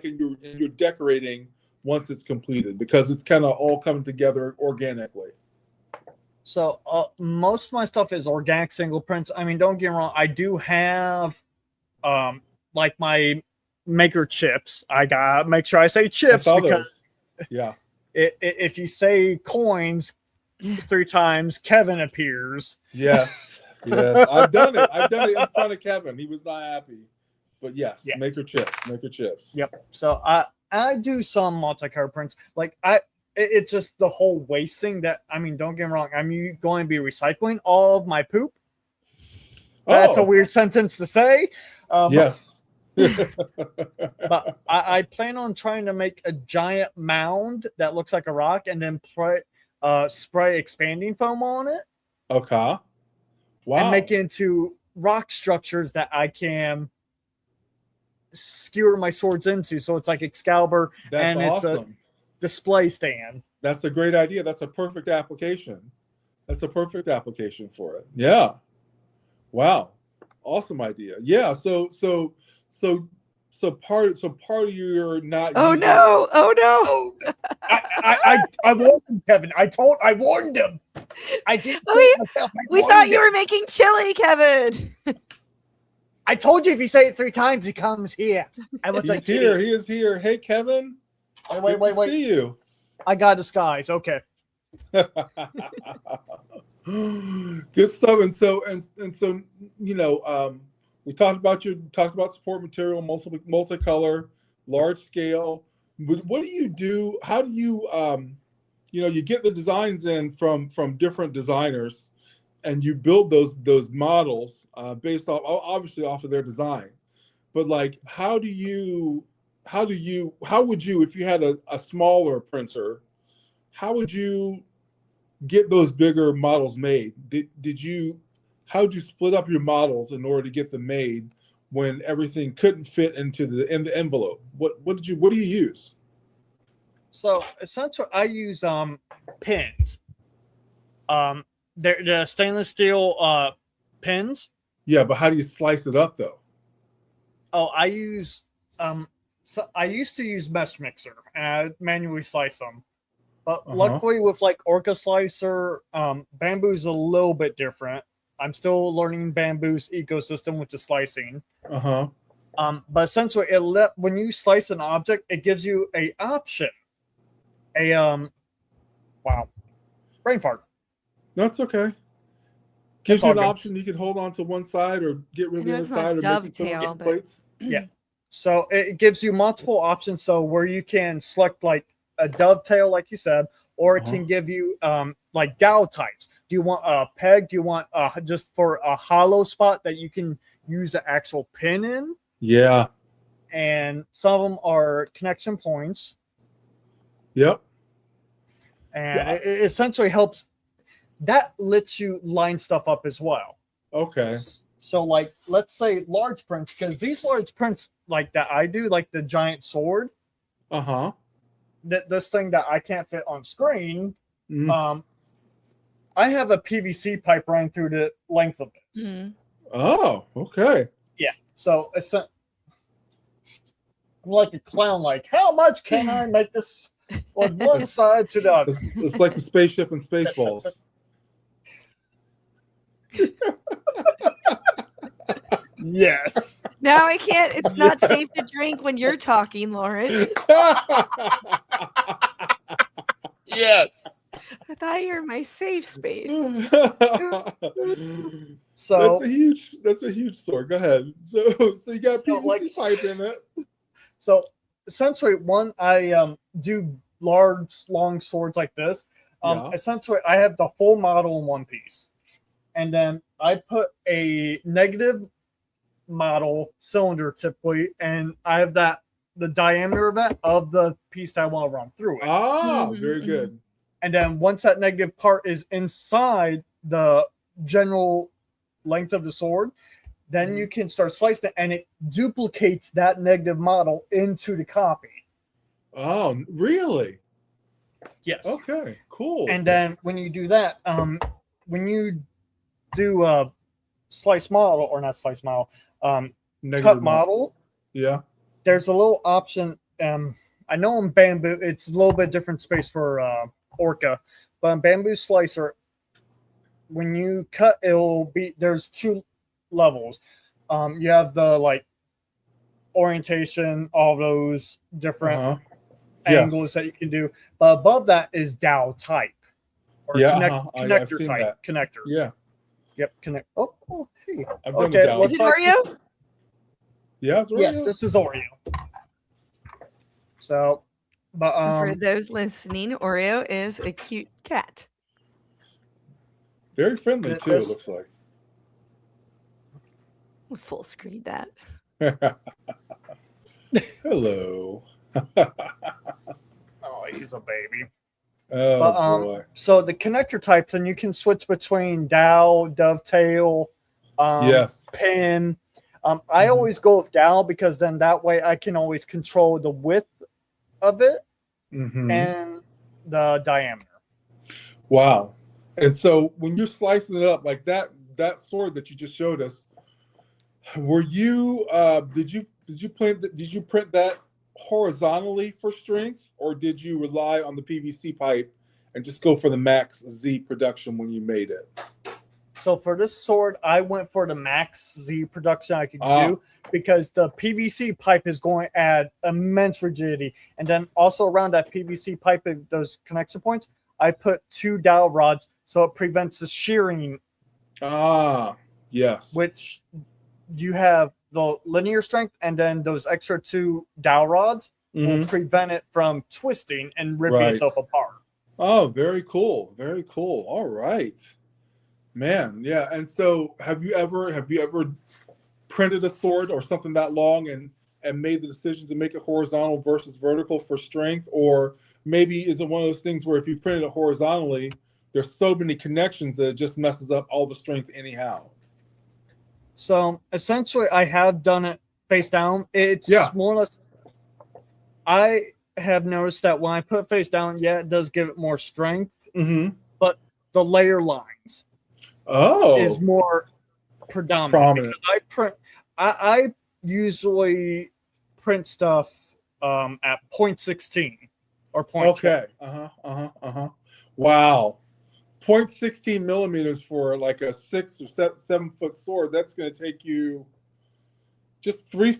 in your decorating once it's completed, because it's kind of all coming together organically? So most of my stuff is organic single prints. I mean, don't get me wrong. I do have like my maker chips. I gotta make sure I say chips because if you say coins 3 times, Kevin appears. Yes. Yes. I've done it. I've done it in front of Kevin. He was not happy. But yes, maker chips. Yep. So I do some multi-color prints. Like it's just the whole waste thing that, I mean, don't get me wrong. I'm going to be recycling all of my poop. That's a weird sentence to say. Yes. But I plan on trying to make a giant mound that looks like a rock and then spray expanding foam on it. Okay. Wow. And make it into rock structures that I can skewer my swords into. So it's like Excalibur. That's awesome. It's a display stand. That's a great idea. That's a perfect application. That's a perfect application for it. Yeah. Wow. Awesome idea. Yeah. So part of your not. Oh using... no! Oh no! I warned him, Kevin. I warned him. I did. We thought you were making chili, Kevin. I told you if you say it 3 times, he comes here. I was He's here. He is here. Hey, Kevin. Wait. See you. I got disguise. Okay. Good stuff. And so you know, we talked about support material, multicolor, large scale. What do you do? How do you you know, you get the designs in from different designers, and you build those models based obviously off of their design. But like, how would you, if you had a smaller printer, how would you get those bigger models made? How did you split up your models in order to get them made when everything couldn't fit into the envelope? What do you use? So essentially, I use pins. They're the stainless steel pins. Yeah, but how do you slice it up though? Oh, I use so I used to use mesh mixer and I manually slice them. But luckily with like Orca Slicer, Bamboo's a little bit different. I'm still learning Bamboo's ecosystem with the slicing. But essentially when you slice an object, it gives you a option. Wow. Brain fart. That's okay. Gives you an option. You can hold on to one side or get rid of the other side, or make it plates. Yeah. So it gives you multiple options. So where you can select like a dovetail, like you said, or it can give you like dowel types. Do you want a peg? Do you want just for a hollow spot that you can use an actual pin in? Yeah. And some of them are connection points. Yep. And it essentially helps. That lets you line stuff up as well. Okay. So like, let's say large prints, because these large prints like that I do, like the giant sword. This thing that I can't fit on screen. I have a PVC pipe running through the length of it. Oh, okay. Yeah. So it's like a clown. Like, how much can I make this on one side to the other? It's like the spaceship and Spaceballs. Yes. Now I can't. It's not safe to drink when you're talking, Lauren. Yes. I thought you were my safe space. So that's a huge sword. Go ahead. So you got PVC pipe in it. So essentially, I do large, long swords like this. Essentially, I have the full model in one piece, and then I put a negative model cylinder typically, and I have the diameter of the piece that I want to run through it. Very good. And then once that negative part is inside the general length of the sword, then you can start slicing it, and it duplicates that negative model into the copy. Oh, really? Yes. Okay, cool. And then when you do that, when you do a slice model, or not slice model, cut model, there's a little option. I know in Bamboo, it's a little bit different space for Orca, but in Bamboo Slicer, when you cut, there's two levels. You have the like orientation, all those different angles that you can do, but above that is dowel type or connector type that. Connector. Yeah. Yep. Connect. Oh hey. Okay. Is it Oreo? Yeah, it's Oreo. Yes, this is Oreo. So, but for those listening, Oreo is a cute cat. Very friendly too. It looks like. We'll full screen that. Hello. Oh, he's a baby. Oh boy. So the connector types, and you can switch between dowel, dovetail, pin. I always go with dowel because then that way I can always control the width of it and the diameter. Wow. And so when you're slicing it up like that sword that you just showed us, were you did you print that horizontally for strength, or did you rely on the PVC pipe and just go for the max Z production when you made it? So for this sword, I went for the max Z production I could do because the PVC pipe is going to add immense rigidity. And then also around that PVC pipe, those connection points, I put 2 dowel rods so it prevents the shearing. Yes. Which you have the linear strength, and then those extra 2 dowel rods will prevent it from twisting and ripping itself apart. Oh, very cool. Very cool. All right. Man, yeah. And so have you ever printed a sword or something that long and made the decision to make it horizontal versus vertical for strength? Or maybe is it one of those things where if you printed it horizontally, there's so many connections that it just messes up all the strength anyhow? So essentially I have done it face down. It's more or less, I have noticed that when I put face down, it does give it more strength, but the layer lines is more prominent. Because I I usually print stuff at 0.16 or 0.12. Wow. 0.16 millimeters for like a 6 or 7 foot sword. That's going to take you just 3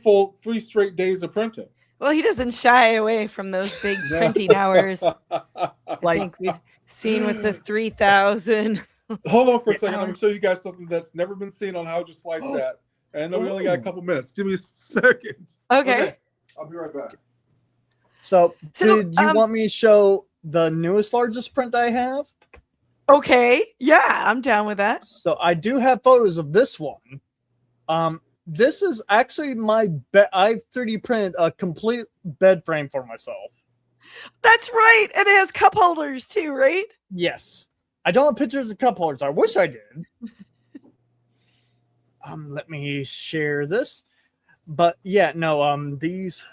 straight days of printing. Well, he doesn't shy away from those big printing hours. I think we've seen with the 3,000. Hold on for a second. I'm going to show you guys something that's never been seen on How Would You Slice That. And I know we only got a couple minutes. Give me a second. Okay. I'll be right back. So did you want me to show the newest, largest print I have? Okay. Yeah, I'm down with that. So I do have photos of this one. This is actually my bed. I've 3D printed a complete bed frame for myself. That's right. And it has cup holders too, right? Yes. I don't have pictures of cup holders. I wish I did. Let me share this. But yeah, no, these.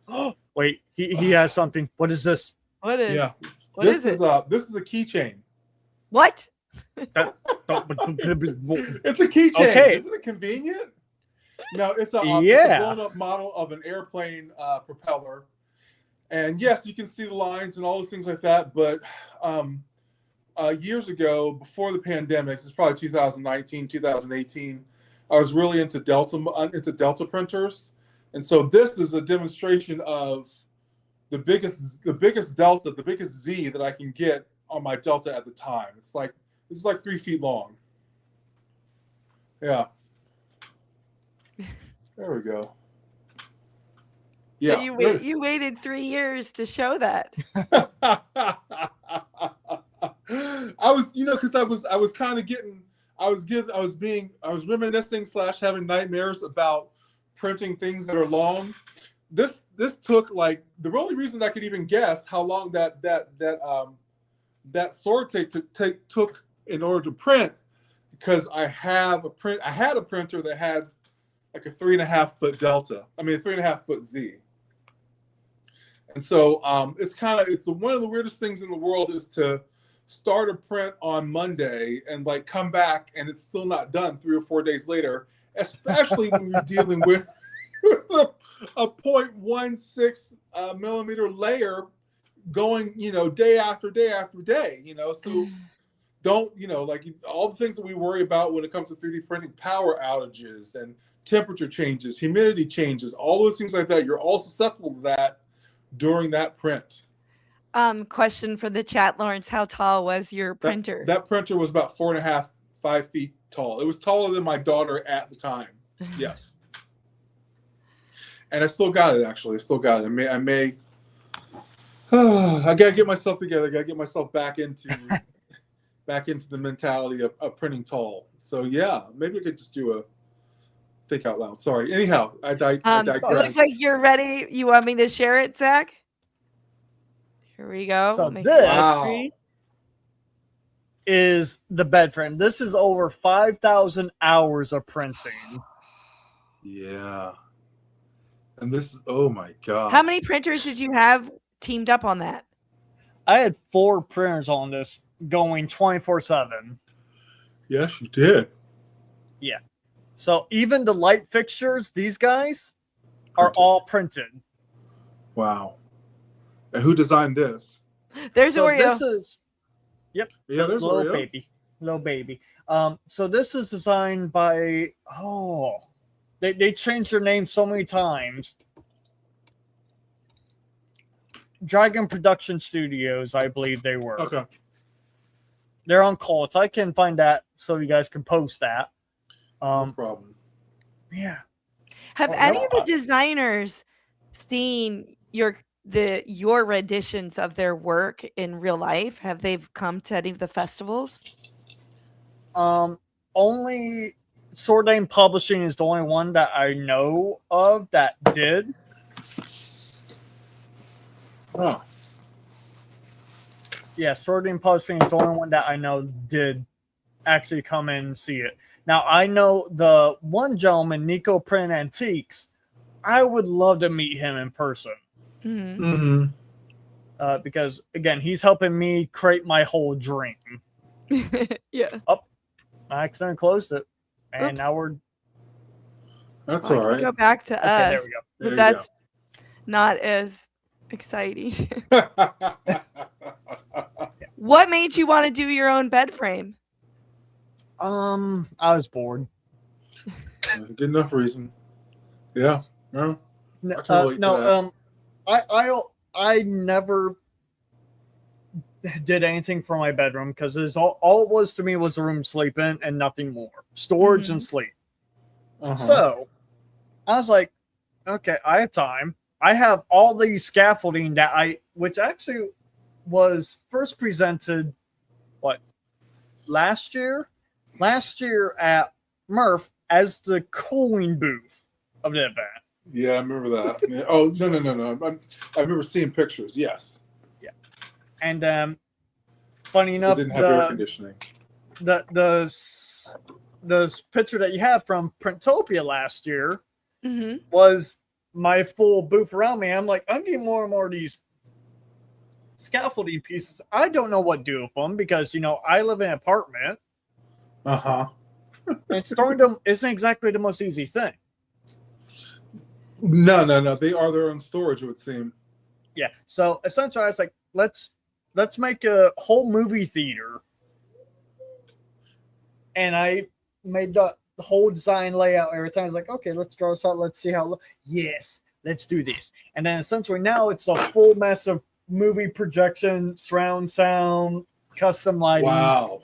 Oh, wait, he has something. What is this? What is? Yeah. What is it? This is a keychain. What? It's a keychain. Okay. Isn't it convenient? No, it's a blown-up model of an airplane propeller. And yes, you can see the lines and all those things like that. But years ago, before the pandemic, it's probably 2019, 2018, I was really into Delta printers. And so this is a demonstration of the biggest Delta, the biggest Z that I can get on my Delta at the time. This is like 3 feet long. Yeah. There we go. Yeah. So you waited 3 years to show that. I was, because I was kind of I was reminiscing / having nightmares about printing things that are long. This took like the only reason I could even guess how long that sword took in order to print, because I had a printer that had like a 3.5 foot Delta. I mean, a 3.5 foot Z. And so it's one of the weirdest things in the world is to start a print on Monday and like come back and it's still not done 3 or 4 days later, especially when you're dealing with a 0.16 millimeter layer going, day after day after day, so don't, like all the things that we worry about when it comes to 3D printing, power outages and temperature changes, humidity changes, all those things like that, you're all susceptible to that during that print. Question for the chat, Lawrence. How tall was your printer? That printer was about 4.5, 5 feet tall. It was taller than my daughter at the time. Yes. And I still got it, actually. I still got it. I may I gotta get myself together. I gotta get myself back into the mentality of printing tall. So yeah, maybe I could just do a think out loud. Sorry. Anyhow, I digress. It looks like you're ready. You want me to share it, Zach? Here we go. So this is the bed frame. This is over 5,000 hours of printing. Yeah. And this is, oh my God. How many printers did you have teamed up on that? I had 4 printers on this going 24/7. Yes, you did. Yeah. So even the light fixtures, these guys are all printed. Wow. And who designed this? There's Oreo. This is, yeah, there's little Oreo. baby. So this is designed by, they changed their name so many times. Dragon Production Studios, I believe they were. Okay. They're on Cult. I can find that so you guys can post that. No problem. Yeah. Have any of the designers seen your renditions of their work in real life? Have they come to any of the festivals? Only Sword Name Publishing is the only one that I know of that did. Oh. Yeah, Sword Name Publishing is the only one that I know did actually come in and see it. Now, I know the one gentleman, Nico Print Antiques, I would love to meet him in person. Mm-hmm. Mm-hmm. Because, again, he's helping me create my whole dream. Yeah. Oh, I accidentally closed it. And Oops. now we're... That's all right. Go back to us. There we go. But that's not as exciting. What made you want to do your own bed frame? I was bored. Good enough reason. Yeah. No. I never did anything for my bedroom because all it was to me was a room to sleep in and nothing more. Storage and sleep. Uh-huh. So I was like, okay, I have time. I have all these scaffolding which actually was first presented, last year? Last year at Murph as the cooling booth of the event. Yeah, I remember that. Yeah. Oh, no. I remember seeing pictures. Yes. Yeah. And funny enough, didn't have air conditioning. The picture that you have from Printopia last year was my full booth around me. I'm like, I'm getting more and more of these scaffolding pieces. I don't know what to do with them because, I live in an apartment. Uh-huh. And storing them isn't exactly the most easy thing. No. They are their own storage, it would seem. Yeah. So essentially I was like, let's make a whole movie theater. And I made the whole design layout, everything. I was like, okay, let's draw this out. Let's see how it looks. Yes, let's do this. And then essentially now it's a full mess of movie projection, surround sound, custom lighting. Wow.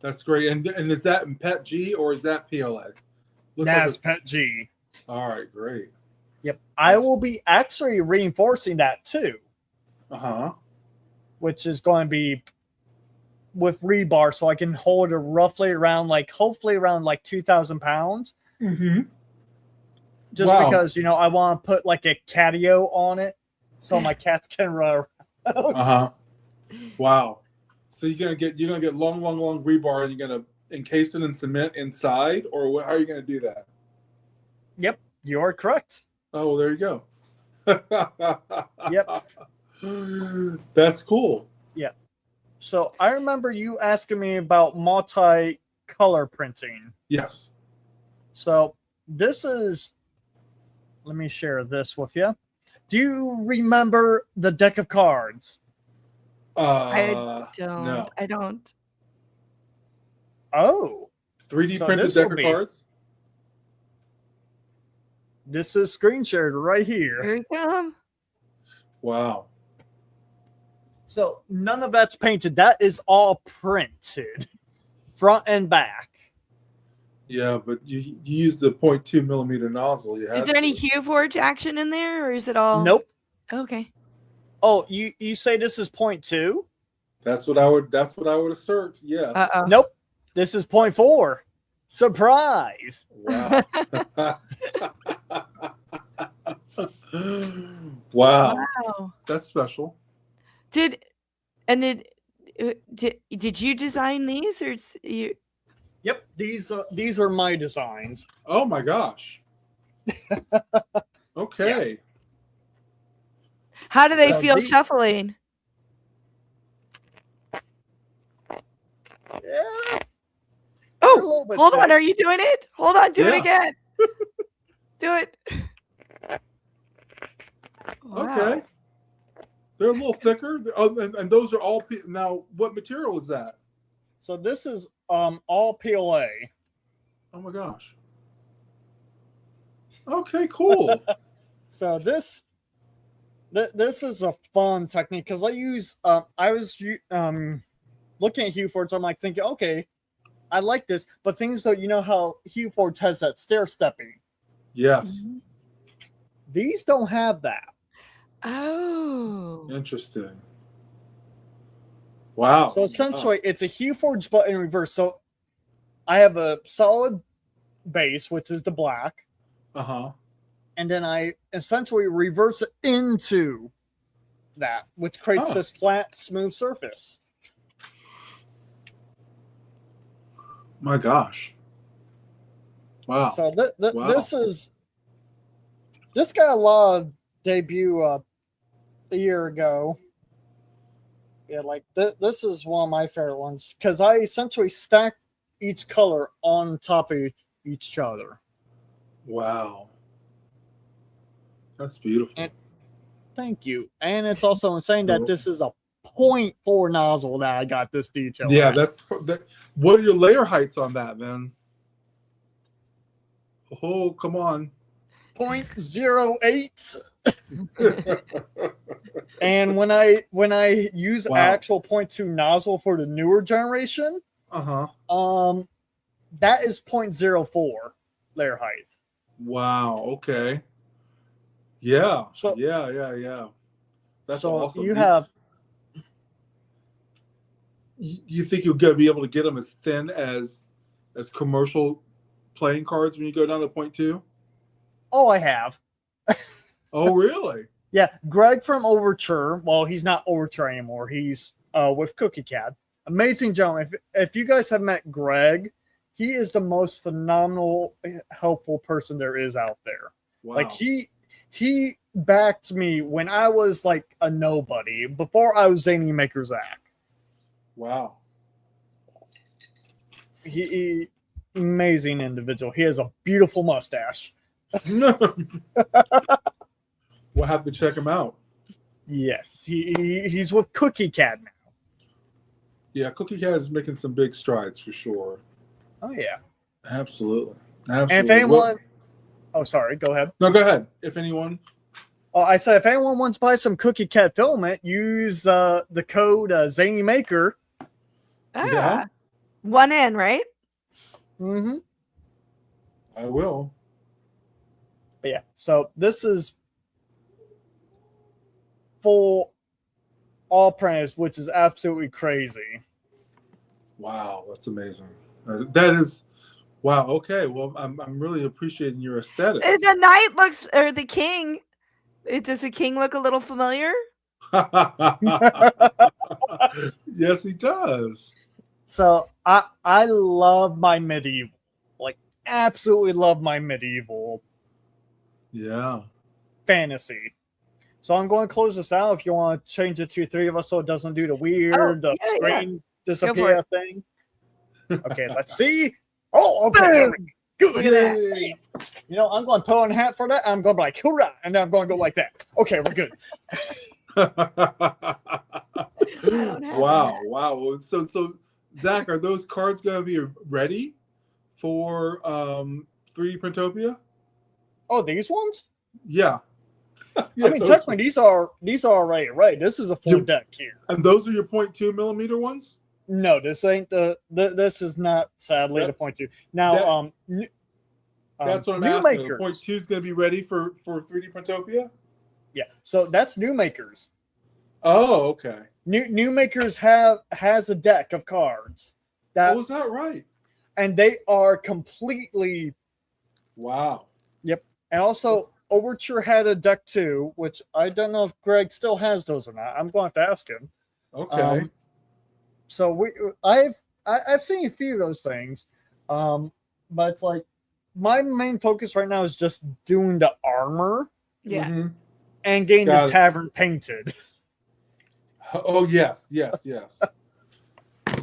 That's great. And is that in PET G or is that PLA? That's PET G. All right, great. Yep. I will be actually reinforcing that too. Uh-huh. Which is going to be with rebar so I can hold it roughly around hopefully around 2,000 pounds. Mm-hmm. Just because, I want to put a catio on it so my cats can run around. Uh-huh. Wow. So you're gonna get long rebar and you're gonna encase it in cement inside, or how are you gonna do that? Yep, you are correct. Oh, well, there you go. Yep. That's cool. Yeah. So I remember you asking me about multi-color printing. Yes. So this is, let me share this with you. Do you remember the deck of cards? I don't. No. I don't. Oh. 3D So printed this will deck of be- cards. This is screen shared right here. Here we come. Wow. So none of that's painted. That is all printed, front and back. Yeah, but you used the 0.2 millimeter nozzle. You Is had there any to. Hue Forge action in there, or is it all? Nope. Okay. Oh, you say this is 0.2? That's what I would assert. Yes. Uh-oh. Nope. This is 0.4. Surprise. Wow. Wow. Wow. That's special. Did you design these, or it's you? Yep, these are my designs. Oh my gosh. Okay. How do they So feel these- shuffling? Yeah. Oh, a little bit hold on. thick. Are you doing it? Hold on. Do it Yeah. again. Do it. Wow. Okay. They're a little thicker. Oh, and those are all now. What material is that? So this is all PLA. Oh my gosh. Okay, cool. So this is a fun technique because I use I was looking at Hue Forge. I'm like thinking, okay, I like this, but things that you know how Hue Forge has that stair stepping. Yes. Mhm. These don't have that. Oh. Interesting. Wow. So essentially, it's a Hue Forge but in reverse. So I have a solid base, which is the black, Uh-huh. and then I essentially reverse it into that, which creates Oh. this flat, smooth surface. My gosh. Wow. So Wow. this got a lot of debut a year ago. Yeah, like this is one of my favorite ones because I essentially stack each color on top of each other. Wow. That's beautiful. And- Thank you. And it's also insane Cool. that this is a 0.4 nozzle that I got this detail. Yeah, at. that. What are your layer heights on that, man? Oh, come on. 0.08. And when I use Wow. actual 0.2 nozzle for the newer generation, Uh-huh. that is 0.04 layer height. Wow. Okay. Yeah. So- yeah. That's so awesome. you have You think you'll be able to get them as thin as commercial playing cards when you go down to 0.2? I have. Oh, really? Yeah, Greg from Overture. Well, he's not Overture anymore. He's with Cookie Cat. Amazing gentleman. If you guys have met Greg, he is the most phenomenal, helpful person there is out there. Wow. Like he backed me when I was like a nobody before I was Zany Maker Zach. Wow. He amazing individual. He has a beautiful mustache. We'll have to check him out. Yes, he's with Cookie Cat now. Yeah, Cookie Cat is making some big strides for sure. Oh yeah. Absolutely. And if anyone, oh sorry, go ahead. No, go ahead. If anyone. Oh, I said if anyone wants to buy some Cookie Cat filament, use the code Zany Maker. Ah. Yeah. One in, right? Mm-hmm. I will. But yeah, so this is full all printed, which is absolutely crazy. Wow, that's amazing. That is, wow. Okay, well, I'm really appreciating your aesthetic. The knight looks, or the king. Does the king look a little familiar? Yes, he does. So I love my medieval, like absolutely love my medieval Yeah. fantasy. So I'm going to close this out. If you want to change it to three of us, so it doesn't do the weird yeah, screen for disappear it. thing. Okay, let's see. Oh, okay. there we go. Look at that. Yay. You know, I'm going to put on a hat for that. I'm going to be like, hoorah, and then I'm going to go like that. Okay, we're good. don't have Wow. So Zach, are those cards going to be ready for 3D Printopia? Oh, these ones? Yeah. I mean, technically, these are already right. This is a full deck here. And those are your 0.2 millimeter ones? No, this ain't this is not, sadly, the 0.2. Now, that's what I'm new asking. makers. The 0.2 is going to be ready for 3D Printopia? Yeah, so that's new makers. Oh, okay. New makers has a deck of cards. Is that right? And they are completely. Wow. Yep. And also, Overture had a deck too, which I don't know if Greg still has those or not. I'm going to have to ask him. Okay. So I've seen a few of those things, but it's like my main focus right now is just doing the armor. Yeah. Mm-hmm. And getting the tavern painted. Oh yes.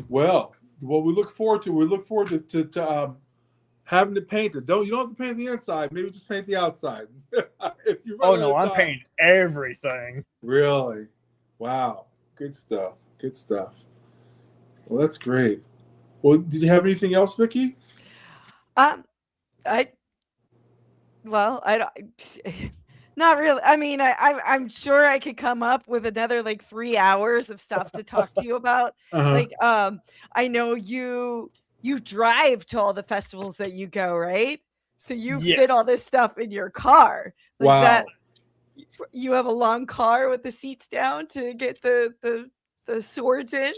Well, what we look forward to having it painted. You don't have to paint the inside. Maybe just paint the outside. I'm painting everything. Really? Wow. Good stuff. Well, that's great. Well, did you have anything else, Vicky? I don't. Not really. I mean, I'm sure I could come up with another like 3 hours of stuff to talk to you about. Like, I know you drive to all the festivals that you go, right? So you fit all this stuff in your car. Like wow. That, you have a long car with the seats down to get the swords in.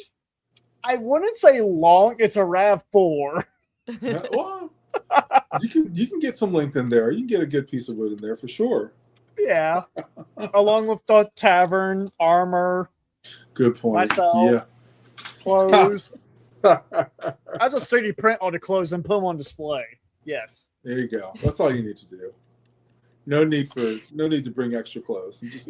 I wouldn't say long. It's a RAV4. Well, you can get some length in there. You can get a good piece of wood in there for sure. Yeah, along with the tavern, armor. Good point. Myself, clothes. I just 3D print all the clothes and put them on display. Yes. There you go. That's all you need to do. No need to bring extra clothes. Just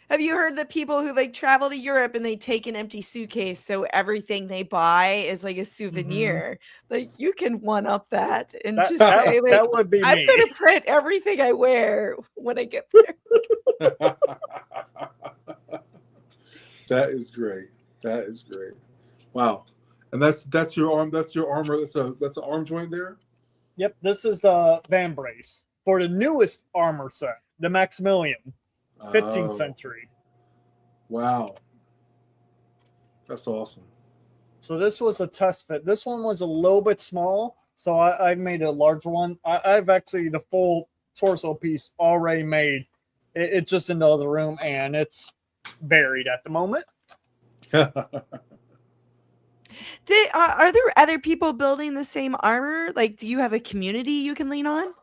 have you heard the people who like travel to Europe and they take an empty suitcase so everything they buy is like a souvenir? Mm-hmm. Like you can one up that and just say like, that would be I'm me. going to print everything I wear when I get there. That is great. Wow. And that's your arm. That's your armor. That's an arm joint there. Yep. This is the van brace for the newest armor set, the Maximilian. 15th century. Wow. That's awesome. So this was a test fit. This one was a little bit small, so I made a larger one. I've actually the full torso piece already made. It's just in the other room, and it's buried at the moment. Are there other people building the same armor? Like, do you have a community you can lean on?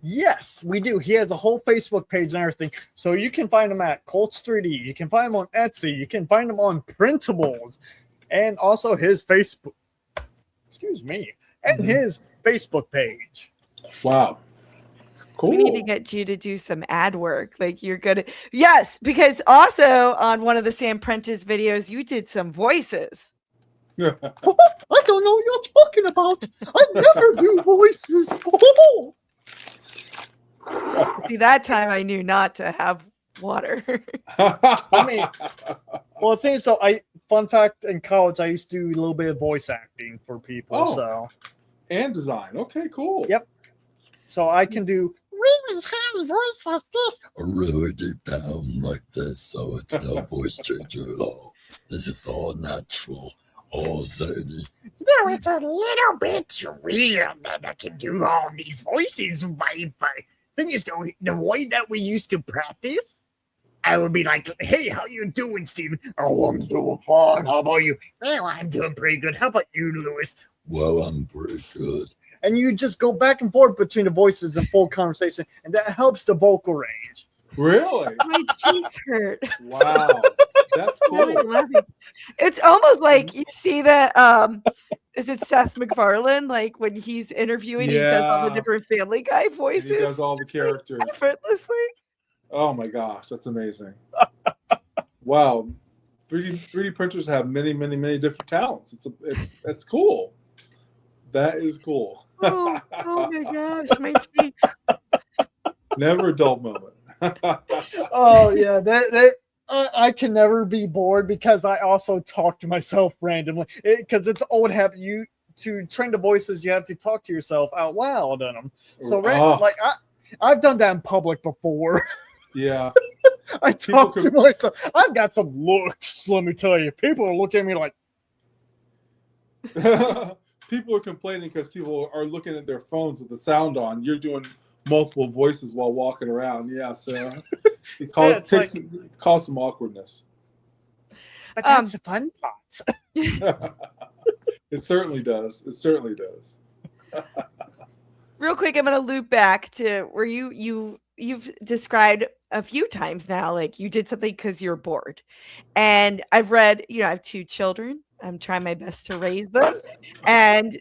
Yes, we do. He has a whole Facebook page and everything. So you can find him at Colts 3D. You can find him on Etsy. You can find him on Printables. And also his Facebook. Excuse me. And his Facebook page. Wow. Cool. We need to get you to do some ad work. Like you're good. Yes, because also on one of the Sam Prentice videos, you did some voices. I don't know what you're talking about. I never do voices. See, that time I knew not to have water. I mean, well, the thing is, though, fun fact, in college, I used to do a little bit of voice acting for people. So and design. Okay, cool. Yep. So I can do really high voice like this, or really deep down like this, so it's no voice changer at all. This is all natural. Oh, Zany. No, it's a little bit weird that I can do all these voices, but thing is, though, the way that we used to practice, I would be like, hey, how you doing, Steven? Oh, I'm doing fine. How about you? Well, I'm doing pretty good. How about you, Lewis? Well, I'm pretty good. And you just go back and forth between the voices in full conversation, and that helps the vocal range. Really? My cheeks hurt. Wow. That's cool. It's almost like you see that is it Seth MacFarlane? Like when he's interviewing, he does all the different Family Guy voices. And he does all the characters like, effortlessly. Oh my gosh, that's amazing. Wow. 3D printers have many different talents. It's cool. That is cool. Oh my gosh, my cheeks. Never a dull moment. Oh yeah, I can never be bored because I also talk to myself randomly. Because it's old habit. You to train the voices, you have to talk to yourself out loud in them. So I've done that in public before. Yeah. I talk to myself. I've got some looks, let me tell you. People are looking at me like. People are complaining because people are looking at their phones with the sound on. You're doing multiple voices while walking around. Yeah, so it causes some awkwardness. But that's the fun part. It certainly does. It certainly does. Real quick, I'm going to loop back to where you've described a few times now, like you did something because you're bored. And I've read, I have 2 children. I'm trying my best to raise them. And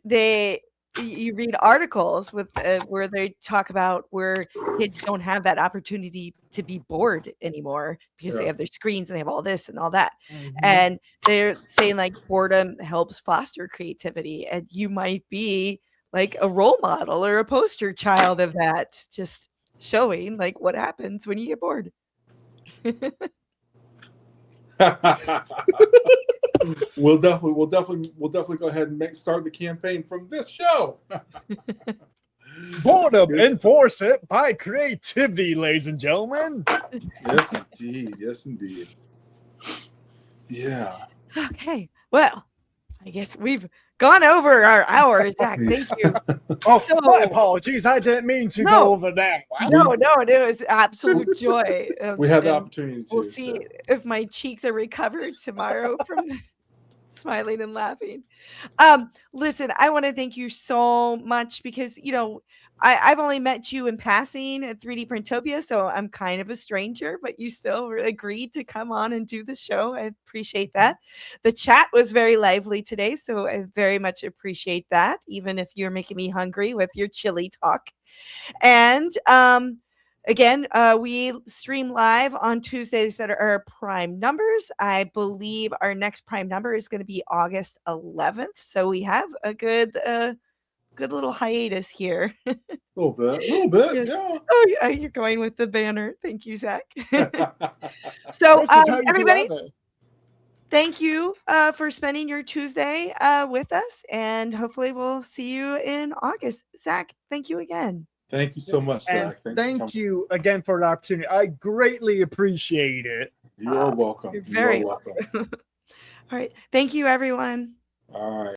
you read articles with where they talk about where kids don't have that opportunity to be bored anymore because they have their screens and they have all this and all that. Mm-hmm. And they're saying like boredom helps foster creativity. And you might be like a role model or a poster child of that, just showing like what happens when you get bored. We'll definitely go ahead and start the campaign from this show. Boredom, enforce it by creativity, ladies and gentlemen. Yes, indeed. Yes, indeed. Yeah. Okay. Well, I guess we've gone over our hour, Zach. Thank you. My apologies. I didn't mean to go over that. No, it was absolute joy. We had the opportunity to. We'll see if my cheeks are recovered tomorrow from smiling and laughing. Listen, I want to thank you so much because, I've only met you in passing at 3D Printopia, so I'm kind of a stranger, but you still agreed to come on and do the show. I appreciate that. The chat was very lively today, so I very much appreciate that, even if you're making me hungry with your chili talk. And again, we stream live on Tuesdays that are prime numbers. I believe our next prime number is going to be August 11th, so we have a good little hiatus here. A little bit, yeah. Oh, yeah, you're going with the banner. Thank you, Zach. So, everybody, thank you for spending your Tuesday with us, and hopefully we'll see you in August. Zach, thank you again. Thank you so much, Zach. Thank you again for the opportunity. I greatly appreciate it. You are welcome. You're very welcome. All right. Thank you, everyone. All right.